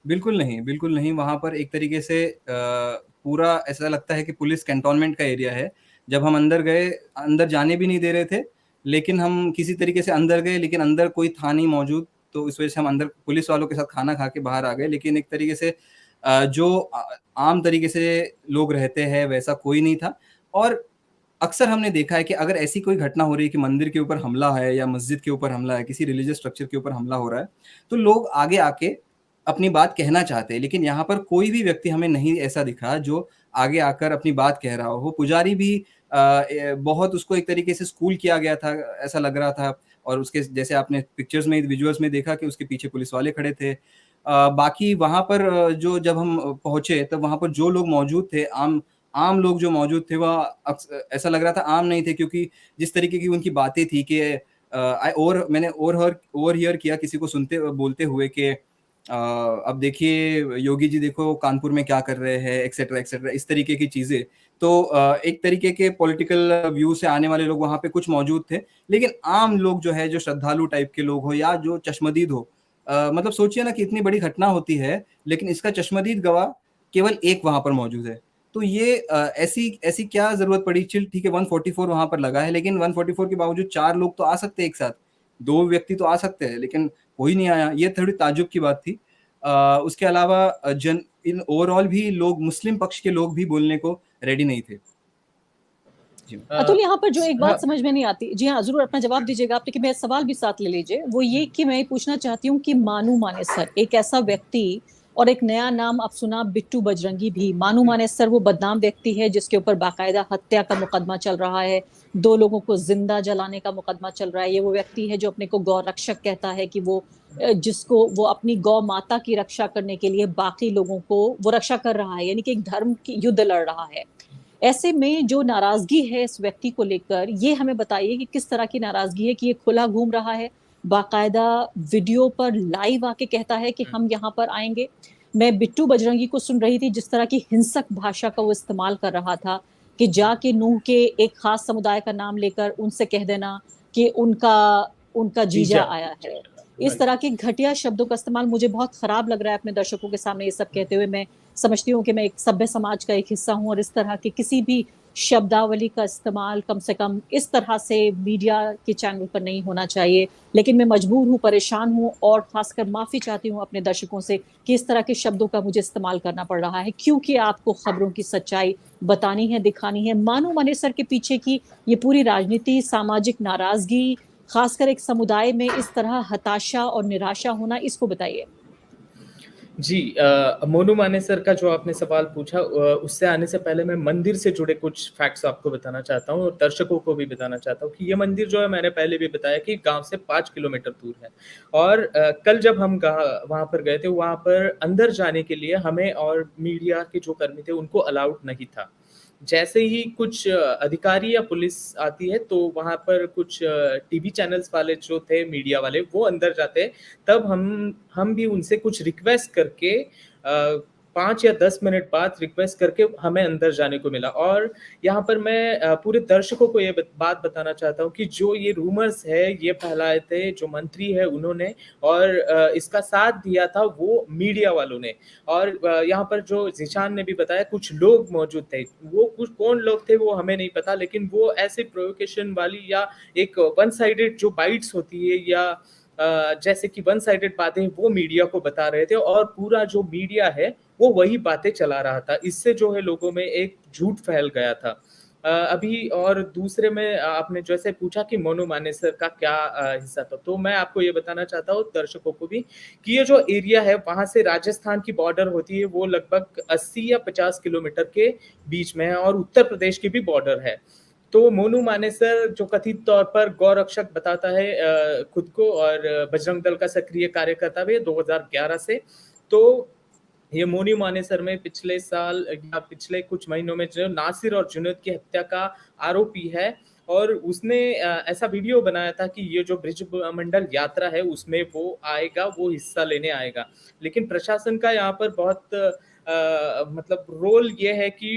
बिल्कुल नहीं, बिल्कुल नहीं। वहाँ पर एक तरीके से पूरा ऐसा लगता है कि पुलिस कैंटोनमेंट का एरिया है। जब हम अंदर गए, अंदर जाने भी नहीं दे रहे थे, लेकिन हम किसी तरीके से अंदर गए, लेकिन अंदर कोई था नहीं मौजूद, तो इस वजह से हम अंदर पुलिस वालों के साथ खाना खा के बाहर आ गए। लेकिन एक तरीके से जो आम तरीके से लोग रहते हैं वैसा कोई नहीं था। और अक्सर हमने देखा है कि अगर ऐसी कोई घटना हो रही है कि मंदिर के ऊपर हमला है या मस्जिद के ऊपर हमला है, किसी रिलीजियस स्ट्रक्चर के ऊपर हमला हो रहा है, तो लोग आगे आके अपनी बात कहना चाहते हैं। लेकिन यहाँ पर कोई भी व्यक्ति हमें नहीं ऐसा दिखा जो आगे आकर अपनी बात कह रहा हो। पुजारी भी बहुत उसको एक तरीके से स्कूल किया गया था, ऐसा लग रहा था। और उसके जैसे आपने पिक्चर्स में, विजुअल्स में देखा कि उसके पीछे पुलिस वाले खड़े थे। बाकी वहाँ पर जो जब हम पहुंचे तब वहाँ पर जो लोग मौजूद थे, आम लोग जो मौजूद थे वह ऐसा लग रहा था आम नहीं थे, क्योंकि जिस तरीके की उनकी बातें थी कि मैंने ओवर हियर किया किसी को सुनते बोलते हुए कि अब देखिए योगी जी देखो कानपुर में क्या कर रहे हैं, एक्सेट्रा एक्सेट्रा, इस तरीके की चीजें। तो एक तरीके के पॉलिटिकल व्यू से आने वाले लोग वहां पे कुछ मौजूद थे, लेकिन आम लोग जो है, जो श्रद्धालु टाइप के लोग हो या जो चश्मदीद हो, मतलब सोचिए ना कि इतनी बड़ी घटना होती है लेकिन इसका चश्मदीद गवाह केवल एक वहां पर मौजूद है। तो ये ऐसी ऐसी क्या जरूरत पड़ी? चिल ठीक है, 144 वहां पर लगा है, लेकिन 144 के बावजूद 4 लोग तो आ सकते हैं एक साथ, 2 व्यक्ति तो आ सकते हैं, लेकिन कोई नहीं आया। ये थोड़ी ताज्जुब की बात थी। उसके अलावा इन ओवरऑल भी लोग, मुस्लिम पक्ष के लोग भी बोलने को रेडी नहीं थे। अतुल, यहाँ पर जो एक बात हाँ, समझ में नहीं आती, जी हाँ जरूर अपना जवाब दीजिएगा आप, लेकिन मेरा सवाल भी साथ ले लीजिए। वो ये कि मैं पूछना चाहती हूँ कि मानू मानेसर एक ऐसा व्यक्ति, और एक नया नाम आप सुना, बिट्टू बजरंगी भी। मानू मानेसर वो बदनाम व्यक्ति है जिसके ऊपर बाकायदा हत्या का मुकदमा चल रहा है, 2 लोगों को जिंदा जलाने का मुकदमा चल रहा है। ये वो व्यक्ति है जो अपने को गौ रक्षक कहता है कि वो जिसको वो अपनी गौ माता की रक्षा करने के लिए बाकी लोगों को वो रक्षा कर रहा है, यानी कि एक धर्म की युद्ध लड़ रहा है। ऐसे में जो नाराजगी है इस व्यक्ति को लेकर, ये हमें बताइए कि किस तरह की नाराजगी है कि ये खुला घूम रहा है, बाकायदा वीडियो पर लाइव आके कहता है कि हम यहाँ पर आएंगे। मैं बिट्टू बजरंगी को सुन रही थी जिस तरह की हिंसक भाषा का वो इस्तेमाल कर रहा था कि जाके नूह के एक खास समुदाय का नाम लेकर उनसे कह देना कि उनका उनका जीजा आया है। इस तरह के घटिया शब्दों का इस्तेमाल मुझे बहुत खराब लग रहा है अपने दर्शकों के सामने ये सब कहते हुए। मैं समझती हूँ कि मैं एक सभ्य समाज का एक हिस्सा हूँ और इस तरह के किसी भी शब्दावली का इस्तेमाल कम से कम इस तरह से मीडिया के चैनल पर नहीं होना चाहिए। लेकिन मैं मजबूर हूँ, परेशान हूँ और खासकर माफी चाहती हूँ अपने दर्शकों से कि इस तरह के शब्दों का मुझे इस्तेमाल करना पड़ रहा है, क्योंकि आपको खबरों की सच्चाई बतानी है, दिखानी है। मानो मानेसर के पीछे की ये पूरी राजनीति, सामाजिक नाराजगी, खासकर एक समुदाय में इस तरह हताशा और निराशा होना, इसको बताइए। जी, मोनू मानेसर का जो आपने सवाल पूछा, उससे आने से पहले मैं मंदिर से जुड़े कुछ फैक्ट्स आपको बताना चाहता हूँ और दर्शकों को भी बताना चाहता हूँ कि ये मंदिर जो है, मैंने पहले भी बताया कि गांव से 5 किलोमीटर दूर है। और कल जब हम वहां पर गए थे, वहां पर अंदर जाने के लिए हमें और मीडिया के जो कर्मी थे उनको अलाउड नहीं था। जैसे ही कुछ अधिकारी या पुलिस आती है तो वहां पर कुछ टीवी चैनल्स वाले जो थे, मीडिया वाले, वो अंदर जाते हैं। तब हम भी उनसे कुछ रिक्वेस्ट करके 5 या 10 मिनट बाद रिक्वेस्ट करके हमें अंदर जाने को मिला। और यहाँ पर मैं पूरे दर्शकों को ये बात बताना चाहता हूँ कि जो ये रूमर्स है ये फैलाए थे जो मंत्री है उन्होंने, और इसका साथ दिया था वो मीडिया वालों ने। और यहाँ पर जो ज़ीशान ने भी बताया कुछ लोग मौजूद थे, वो कुछ कौन लोग थे वो हमें नहीं पता, लेकिन वो ऐसे प्रोवोकेशन वाली या एक वन साइडेड जो बाइट्स होती है या जैसे कि वन साइडेड बातें वो मीडिया को बता रहे थे, और पूरा जो मीडिया है वो वही बातें चला रहा था। इससे जो है लोगों में एक झूठ फैल गया था। अभी और दूसरे में आपने जैसे पूछा कि मोनू मानेसर का क्या हिस्सा था, तो मैं आपको ये बताना चाहता हूँ दर्शकों को भी कि ये जो एरिया है वहां से राजस्थान की बॉर्डर होती है, वो लगभग 80 या 50 किलोमीटर के बीच में है, और उत्तर प्रदेश की भी बॉर्डर है। तो मोनू मानेसर जो कथित तौर पर गौरक्षक बताता है खुद को, और बजरंग दल का सक्रिय कार्यकर्ता भी है 2011 से। तो ये मोनू मानेसर में पिछले साल या पिछले कुछ महीनों में जो नासिर और जुनैद की हत्या का आरोपी है, और उसने ऐसा वीडियो बनाया था कि ये जो ब्रिज मंडल यात्रा है उसमें वो आएगा, वो हिस्सा लेने आएगा। लेकिन प्रशासन का यहाँ पर बहुत मतलब रोल ये है कि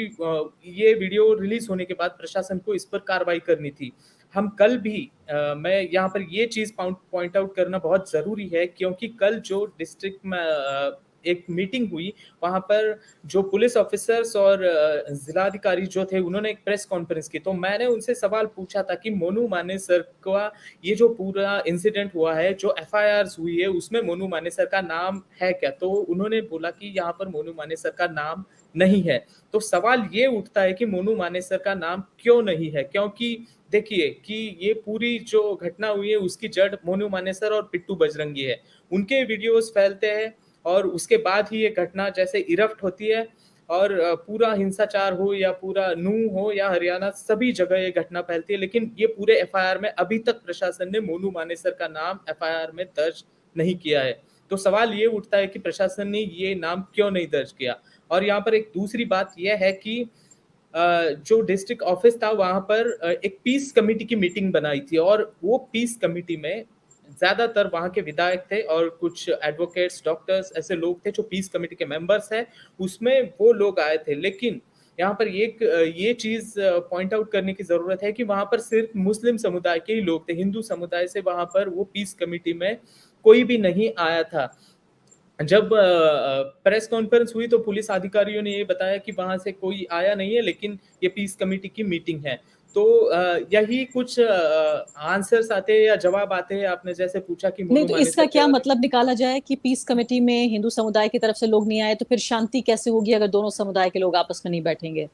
ये वीडियो रिलीज होने के बाद प्रशासन को इस पर कार्रवाई करनी थी। हम कल भी मैं यहाँ पर ये चीज पॉइंट आउट करना बहुत जरूरी है, क्योंकि कल जो डिस्ट्रिक्ट में एक मीटिंग हुई, वहां पर जो पुलिस ऑफिसर्स और जिलाधिकारी जो थे उन्होंने एक प्रेस कॉन्फ्रेंस की। तो मैंने उनसे सवाल पूछा था कि मोनू मानेसर का ये जो पूरा इंसिडेंट हुआ है, जो एफआईआर हुई है, उसमें मोनू मानेसर का नाम है क्या? तो उन्होंने बोला कि यहाँ पर मोनू मानेसर का नाम नहीं है। तो सवाल ये उठता है कि मोनू मानेसर का नाम क्यों नहीं है? क्योंकि देखिए कि ये पूरी जो घटना हुई है उसकी जड़ मोनू मानेसर और पिट्टू बजरंगी है। उनके वीडियोस फैलते हैं और उसके बाद ही ये घटना जैसे इरप्ट होती है, और पूरा हिंसाचार हो या पूरा नूह हो या हरियाणा, सभी जगह ये घटना फैलती है। लेकिन ये पूरे एफआईआर में अभी तक प्रशासन ने मोनू मानेसर का नाम एफआईआर में दर्ज नहीं किया है। तो सवाल ये उठता है कि प्रशासन ने ये नाम क्यों नहीं दर्ज किया। और यहाँ पर एक दूसरी बात यह है कि जो डिस्ट्रिक्ट ऑफिस था वहां पर एक पीस कमेटी की मीटिंग बनाई थी, और वो पीस कमेटी में ज्यादातर वहां के विधायक थे और कुछ एडवोकेट्स, डॉक्टर्स, ऐसे लोग थे जो पीस कमेटी के मेंबर्स हैं, उसमें वो लोग आए थे। लेकिन यहाँ पर ये चीज पॉइंट आउट करने की जरूरत है कि वहां पर सिर्फ मुस्लिम समुदाय के ही लोग थे, हिंदू समुदाय से वहां पर वो पीस कमेटी में कोई भी नहीं आया था। जब प्रेस कॉन्फ्रेंस हुई तो पुलिस अधिकारियों ने ये बताया कि वहां से कोई आया नहीं है, लेकिन ये पीस कमेटी की मीटिंग है। तो यही कुछ आंसर्स आते हैं या जवाब आते हैं। आपने जैसे पूछा कि नहीं, मोनू तो मानेसर इसका के क्या बारे में, मतलब निकाला जाए कि पीस कमेटी में हिंदू समुदाय की तरफ से लोग नहीं आए, तो फिर शांति कैसे होगी अगर दोनों समुदाय के लोग आपस में नहीं बैठेंगे?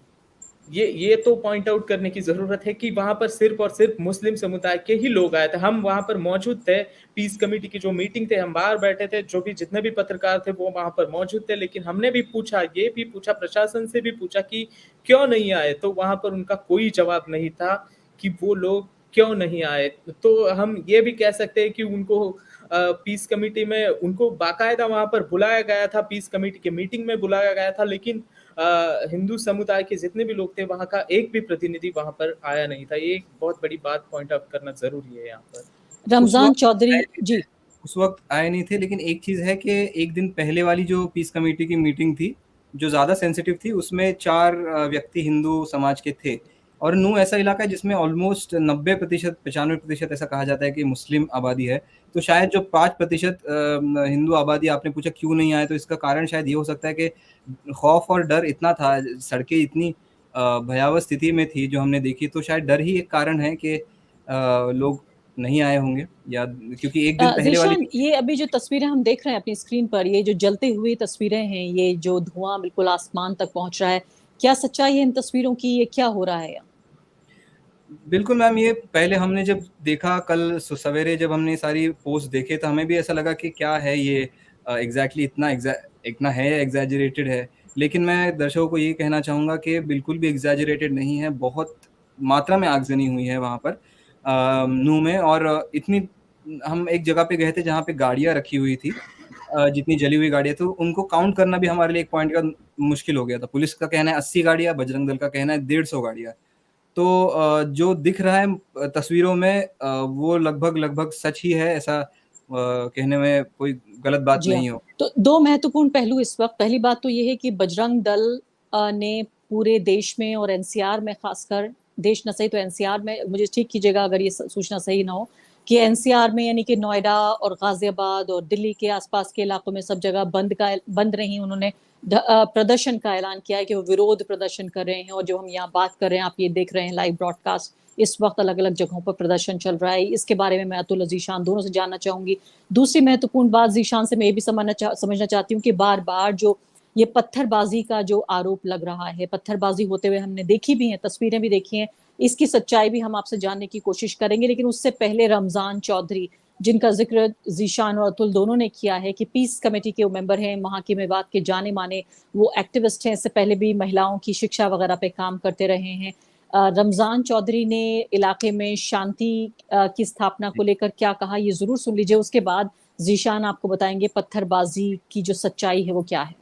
ये तो पॉइंट आउट करने की जरूरत है कि वहां पर सिर्फ और सिर्फ मुस्लिम समुदाय के ही लोग आए थे। हम वहां पर मौजूद थे, पीस कमेटी की जो मीटिंग थे, हम बाहर बैठे थे, जो भी जितने भी पत्रकार थे वो वहां पर मौजूद थे। लेकिन हमने भी पूछा, ये भी पूछा, प्रशासन से भी पूछा कि क्यों नहीं आए, तो वहां पर उनका कोई जवाब नहीं था कि वो लोग क्यों नहीं आए। तो हम ये भी कह सकते हैं कि उनको पीस कमेटी में उनको बाकायदा वहां पर बुलाया गया था, पीस कमेटी के मीटिंग में बुलाया गया था, लेकिन हिंदू समुदाय के जितने भी लोग थे वहां का एक भी प्रतिनिधि वहां पर आया नहीं था। ये एक बहुत बड़ी बात पॉइंट आउट करना जरूरी है यहाँ पर। रमजान चौधरी जी। उस वक्त आए नहीं थे, लेकिन एक चीज है कि एक दिन पहले वाली जो पीस कमेटी की मीटिंग थी जो ज्यादा सेंसिटिव थी, उसमें 4 व्यक्ति हिंदू समाज के थे, और नूह ऐसा इलाका है जिसमें ऑलमोस्ट 90% 95% ऐसा कहा जाता है कि मुस्लिम आबादी है। तो शायद जो 5% हिंदू आबादी, आपने पूछा क्यों नहीं आए, तो इसका कारण शायद ये हो सकता है कि खौफ और डर इतना था, सड़कें इतनी भयावह स्थिति में थी जो हमने देखी, तो शायद डर ही एक कारण है कि लोग नहीं आए होंगे, या क्योंकि एक दिन पहले वाली। ज़ीशान, ये अभी जो तस्वीरें हम देख रहे हैं अपनी स्क्रीन पर, ये जो जलते हुए तस्वीरें हैं, ये जो धुआं बिल्कुल आसमान तक पहुंच रहा है, क्या सच्चाई है इन तस्वीरों की? ये क्या हो रहा है? बिल्कुल मैम, ये पहले हमने जब देखा कल सवेरे, जब हमने सारी पोस्ट देखे, तो हमें भी ऐसा लगा कि क्या है ये, एग्जैक्टली इतना है, एग्जैजरेटेड है। लेकिन मैं दर्शकों को ये कहना चाहूँगा कि बिल्कुल भी एग्जैजरेटेड नहीं है, बहुत मात्रा में आगजनी हुई है वहाँ पर नूह में। और इतनी, हम एक जगह पे गए थे जहाँ पे गाड़ियाँ रखी हुई थी, जितनी जली हुई गाड़ियाँ, तो उनको काउंट करना भी हमारे लिए एक पॉइंट का मुश्किल हो गया था। पुलिस का कहना है 80 गाड़ियाँ, बजरंग दल का कहना है 150 गाड़ियाँ। तो जो दिख रहा है तस्वीरों में, वो लगभग सच ही है, ऐसा कहने में कोई गलत बात जी हाँ। नहीं हो। तो दो महत्वपूर्ण पहलू इस वक्त, पहली बात तो ये है कि बजरंग दल ने पूरे देश में और एनसीआर में, खासकर देश न सही तो एनसीआर में, मुझे ठीक कीजिएगा अगर ये सूचना सही ना हो, कि एनसीआर में यानी कि नोएडा और गाजियाबाद और दिल्ली के आसपास के इलाकों में सब जगह बंद नहीं, उन्होंने प्रदर्शन का ऐलान किया है कि वो विरोध प्रदर्शन कर रहे हैं। और जो हम यहाँ बात कर रहे हैं, आप ये देख रहे हैं लाइव ब्रॉडकास्ट, इस वक्त अलग अलग जगहों पर प्रदर्शन चल रहा है। इसके बारे में मैं अतुल और जीशान दोनों से जानना चाहूंगी। दूसरी महत्वपूर्ण बात जीशान से मैं ये भी समझना चाहती हूँ कि बार बार जो ये पत्थरबाजी का जो आरोप लग रहा है, पत्थरबाजी होते हुए हमने देखी भी है, तस्वीरें भी देखी हैं, इसकी सच्चाई भी हम आपसे जानने की कोशिश करेंगे। लेकिन उससे पहले रमजान चौधरी, जिनका जिक्र जीशान और अतुल दोनों ने किया है कि पीस कमेटी के वो मेंबर हैं, वहाँ की मेवात के जाने माने वो एक्टिविस्ट हैं, इससे पहले भी महिलाओं की शिक्षा वगैरह पे काम करते रहे हैं। रमजान चौधरी ने इलाके में शांति की स्थापना को लेकर क्या कहा, ये जरूर सुन लीजिए। उसके बाद जीशान आपको बताएंगे पत्थरबाजी की जो सच्चाई है वो क्या है।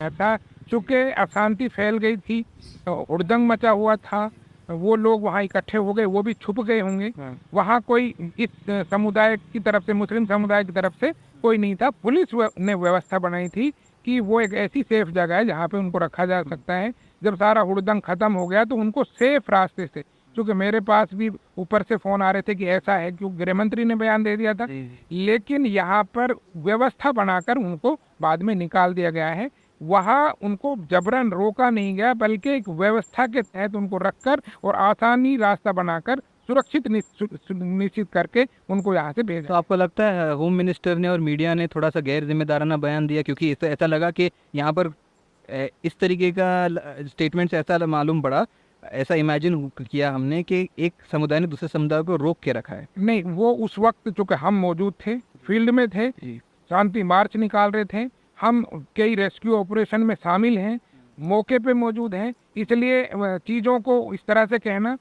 था चूंकि अशांति फैल गई थी, हुड़दंग मचा हुआ था, वो लोग वहाँ इकट्ठे हो गए, वो भी छुप गए होंगे। वहाँ कोई इस समुदाय की तरफ से, मुस्लिम समुदाय की तरफ से कोई नहीं था। पुलिस ने व्यवस्था बनाई थी कि वो एक ऐसी सेफ जगह है जहाँ पे उनको रखा जा सकता है। जब सारा हुड़दंग खत्म हो गया तो उनको सेफ रास्ते से, क्योंकि मेरे पास भी ऊपर से फोन आ रहे थे कि ऐसा है, क्योंकि गृह मंत्री ने बयान दे दिया था, लेकिन यहाँ पर व्यवस्था बनाकर उनको बाद में निकाल दिया गया है। वहाँ उनको जबरन रोका नहीं गया, बल्कि एक व्यवस्था के तहत उनको रखकर और आसानी रास्ता बनाकर सुरक्षित निश्चित करके उनको यहाँ से भेजा। तो आपको लगता है होम मिनिस्टर ने और मीडिया ने थोड़ा सा गैर जिम्मेदाराना बयान दिया, क्योंकि ऐसा लगा कि यहाँ पर इस तरीके का स्टेटमेंट ऐसा मालूम पड़ा, ऐसा इमेजिन किया हमने कि एक समुदाय ने दूसरे समुदाय को रोक के रखा है। नहीं, वो उस वक्त चूँकि हम मौजूद थे, फील्ड में थे, शांति मार्च निकाल रहे थे, हम कई रेस्क्यू ऑपरेशन में शामिल हैं, मौके पे मौजूद हैं, इसलिए चीज़ों को इस तरह से कहना,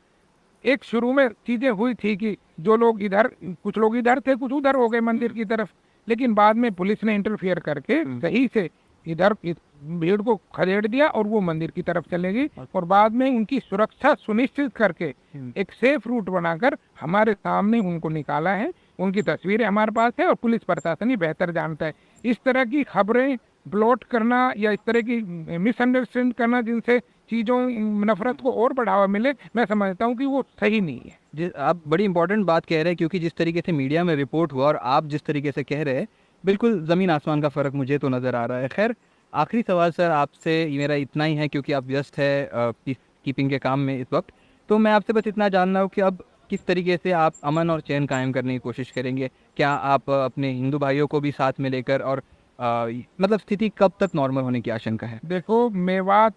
एक शुरू में चीज़ें हुई थी कि जो लोग इधर, कुछ लोग इधर थे, कुछ उधर हो गए मंदिर की तरफ, लेकिन बाद में पुलिस ने इंटरफियर करके सही से इधर भीड़ को खदेड़ दिया और वो मंदिर की तरफ चले गई, और बाद में उनकी सुरक्षा सुनिश्चित करके एक सेफ रूट बनाकर हमारे सामने उनको निकाला है। उनकी तस्वीरें हमारे पास है और पुलिस प्रशासन ही बेहतर जानता है। इस तरह की खबरें ब्लॉट करना या इस तरह की मिसअंडरस्टैंड करना जिनसे चीज़ों नफरत को और बढ़ावा मिले, मैं समझता हूँ कि वो सही नहीं है। आप बड़ी इंपॉर्टेंट बात कह रहे हैं, क्योंकि जिस तरीके से मीडिया में रिपोर्ट हुआ और आप जिस तरीके से कह रहे हैं, बिल्कुल ज़मीन आसमान का फ़र्क मुझे तो नज़र आ रहा है। खैर, आखिरी सवाल सर आपसे मेरा इतना ही है, क्योंकि आप व्यस्त है पीस कीपिंग के काम में इस वक्त, तो मैं आपसे बस इतना जानना हो कि अब किस तरीके से आप अमन और चैन कायम करने की कोशिश करेंगे? क्या आप अपने हिंदू भाइयों को भी साथ में लेकर, और मतलब स्थिति कब तक नॉर्मल होने की आशंका है? देखो, मेवात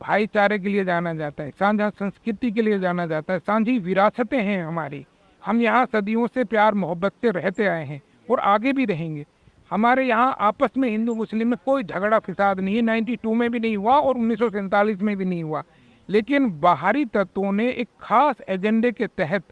भाईचारे के लिए जाना जाता है, साझा संस्कृति के लिए जाना जाता है, साझी विरासतें हैं हमारी। हम यहाँ सदियों से प्यार मोहब्बत से रहते आए हैं और आगे भी रहेंगे। हमारे यहाँ आपस में हिंदू मुस्लिम में कोई झगड़ा फिसाद नहीं है, 92 में भी नहीं हुआ और 1947 में भी नहीं हुआ। लेकिन बाहरी तत्वों ने एक खास एजेंडे के तहत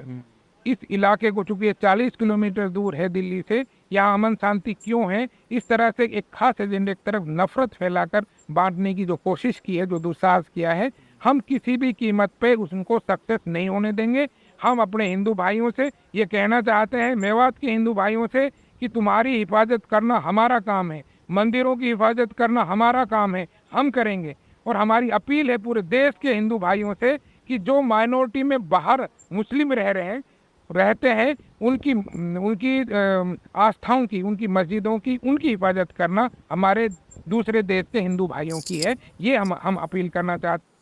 इस इलाके को, चूंकि 40 किलोमीटर दूर है दिल्ली से, यहाँ अमन शांति क्यों है, इस तरह से एक खास एजेंडे की तरफ नफरत फैलाकर बांटने की जो कोशिश की है, जो दुस्साहस किया है, हम किसी भी कीमत पे उनको सक्सेस नहीं होने देंगे। हम अपने हिंदू भाइयों से ये कहना चाहते हैं, मेवात के हिंदू भाइयों से, कि तुम्हारी हिफाजत करना हमारा काम है, मंदिरों की हिफाजत करना हमारा काम है, हम करेंगे। और हमारी अपील है पूरे देश के हिंदू भाइयों से कि जो माइनॉरिटी में बाहर मुस्लिम रहते हैं, उनकी आस्थाओं की, उनकी मस्जिदों की, उनकी हिफाजत करना हमारे दूसरे देश के हिंदू भाइयों की है। ये हम अपील करना चाहते हैं।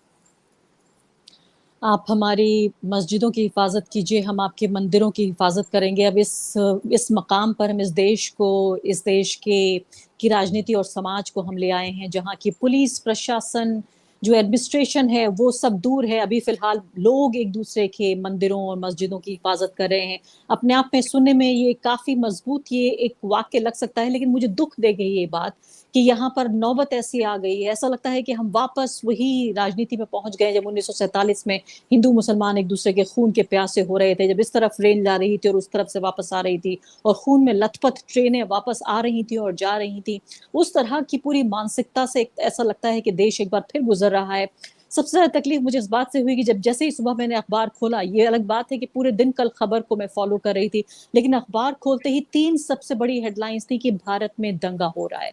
आप हमारी मस्जिदों की हिफाजत कीजिए, हम आपके मंदिरों की हिफाजत करेंगे। अब इस मकाम पर हम इस देश की राजनीति और समाज को हम ले आए हैं, जहाँ की पुलिस प्रशासन, जो एडमिनिस्ट्रेशन है, वो सब दूर है। अभी फिलहाल लोग एक दूसरे के मंदिरों और मस्जिदों की हिफाजत कर रहे हैं। अपने आप में सुनने में ये काफी मजबूत ये एक वाक्य लग सकता है, लेकिन मुझे दुख दे गई ये बात कि यहाँ पर नौबत ऐसी आ गई है, ऐसा लगता है कि हम वापस वही राजनीति में पहुंच गए जब 1947 में हिंदू मुसलमान एक दूसरे के खून के प्यासे हो रहे थे, जब इस तरफ ट्रेन जा रही थी और उस तरफ से वापस आ रही थी, और खून में लथपथ ट्रेनें वापस आ रही थी और जा रही थी। उस तरह की पूरी मानसिकता से ऐसा लगता है कि देश एक बार फिर गुजर रहा है। सबसे ज्यादा तकलीफ मुझे इस बात से हुई कि जब जैसे ही सुबह मैंने अखबार खोला, ये अलग बात है कि पूरे दिन कल खबर को मैं फॉलो कर रही थी, लेकिन अखबार खोलते ही 3 सबसे बड़ी हेडलाइंस थी कि भारत में दंगा हो रहा है।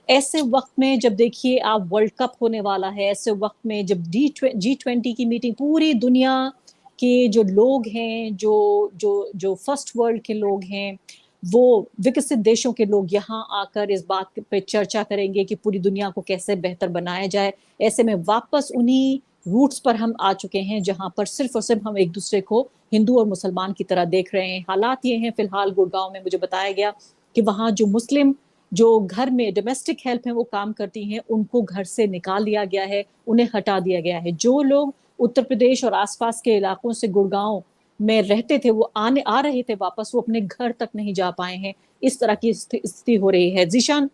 ऐसे वक्त में जब देखिए आप वर्ल्ड कप होने वाला है, ऐसे वक्त में जब G20 की मीटिंग, पूरी दुनिया के जो लोग हैं, जो फर्स्ट वर्ल्ड के लोग हैं, वो विकसित देशों के लोग यहाँ आकर इस बात पे चर्चा करेंगे कि पूरी दुनिया को कैसे बेहतर बनाया जाए। ऐसे में वापस उन्हीं रूट्स पर हम आ चुके हैं जहां पर सिर्फ और सिर्फ हम एक दूसरे को हिंदू और मुसलमान की तरह देख रहे हैं। हालात ये हैं, फिलहाल गुड़गांव में मुझे बताया गया कि वहां जो मुस्लिम जो घर में डोमेस्टिक हेल्प है वो काम करती हैं, उनको घर से निकाल दिया गया है, उन्हें हटा दिया गया है। जो लोग उत्तर प्रदेश और आसपास के इलाकों से गुड़गांव में रहते थे, वो आ रहे थे वापस, वो अपने घर तक नहीं जा पाए हैं। इस तरह की स्थिति हो रही है। जीशान,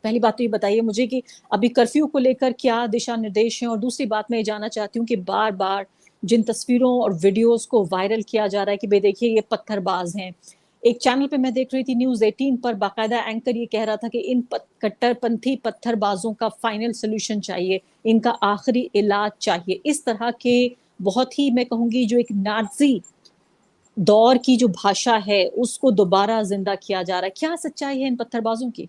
पहली बात तो ये बताइए मुझे कि अभी कर्फ्यू को लेकर क्या दिशा निर्देश हैं, और दूसरी बात मैं ये जानना चाहती हूँ कि बार बार जिन तस्वीरों और वीडियोस को वायरल किया जा रहा है कि भाई देखिए ये पत्थरबाज हैं। एक चैनल पे मैं देख रही थी न्यूज 18 पर, बाकायदा एंकर ये कह रहा था कि इन कट्टरपंथी पत्थरबाजों का फाइनल सोल्यूशन चाहिए, इनका आखिरी इलाज चाहिए। इस तरह के बहुत ही, मैं कहूंगी, जो एक नाज़ी दौर की जो भाषा है उसको दोबारा जिंदा किया जा रहा है। क्या सच्चाई है इन पत्थरबाजों की?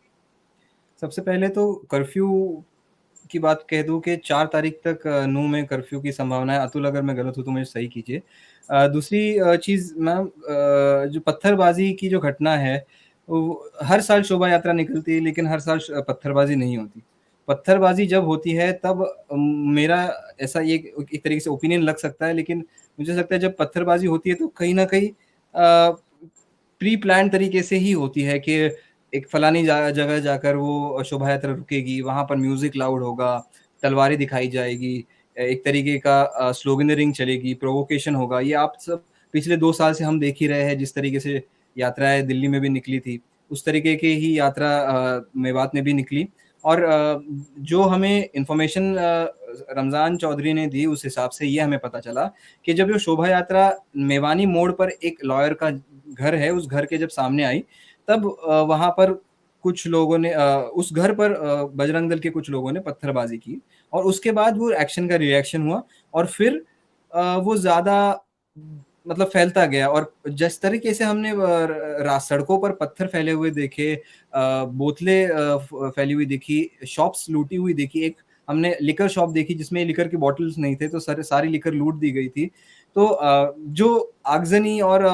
सबसे पहले तो कर्फ्यू की बात कह दूं कि 4 तारीख तक नूह में कर्फ्यू की संभावना है। अतुल, अगर मैं गलत हूं तो मुझे सही कीजिए। दूसरी चीज़ मैम, जो पत्थरबाजी की जो घटना है, हर साल शोभा यात्रा निकलती है, लेकिन हर साल पत्थरबाजी नहीं होती। पत्थरबाजी जब होती है तब मेरा ऐसा ये एक तरीके से ओपिनियन लग सकता है, लेकिन मुझे लगता है जब पत्थरबाजी होती है तो कहीं ना कहीं प्री प्लान तरीके से ही होती है कि एक फलानी जगह जाकर वो शोभा यात्रा रुकेगी, वहां पर म्यूजिक लाउड होगा, तलवारें दिखाई जाएगी, एक तरीके का स्लोगनरिंग चलेगी, प्रोवोकेशन होगा। ये आप सब पिछले 2 साल से हम देख ही रहे हैं। जिस तरीके से यात्राएं दिल्ली में भी निकली थी, उस तरीके की ही यात्रा मेवात में भी निकली। और जो हमें इंफॉर्मेशन रमजान चौधरी ने दी, उस हिसाब से ये हमें पता चला कि जब ये शोभा यात्रा मेवानी मोड़ पर एक लॉयर का घर है, उस घर के जब सामने आई, तब वहां पर कुछ लोगों ने उस घर पर बजरंग दल के कुछ लोगों ने पत्थरबाजी की, और उसके बाद वो एक्शन का रिएक्शन हुआ, और फिर वो ज्यादा मतलब फैलता गया। और जिस तरीके से हमने सड़कों पर पत्थर फैले हुए देखे, बोतलें फैली हुई देखी, शॉप्स लूटी हुई देखी, एक हमने लिकर शॉप देखी जिसमें लिकर की बॉटल्स नहीं थे, तो सारी लिकर लूट दी गई थी। तो जो आगजनी और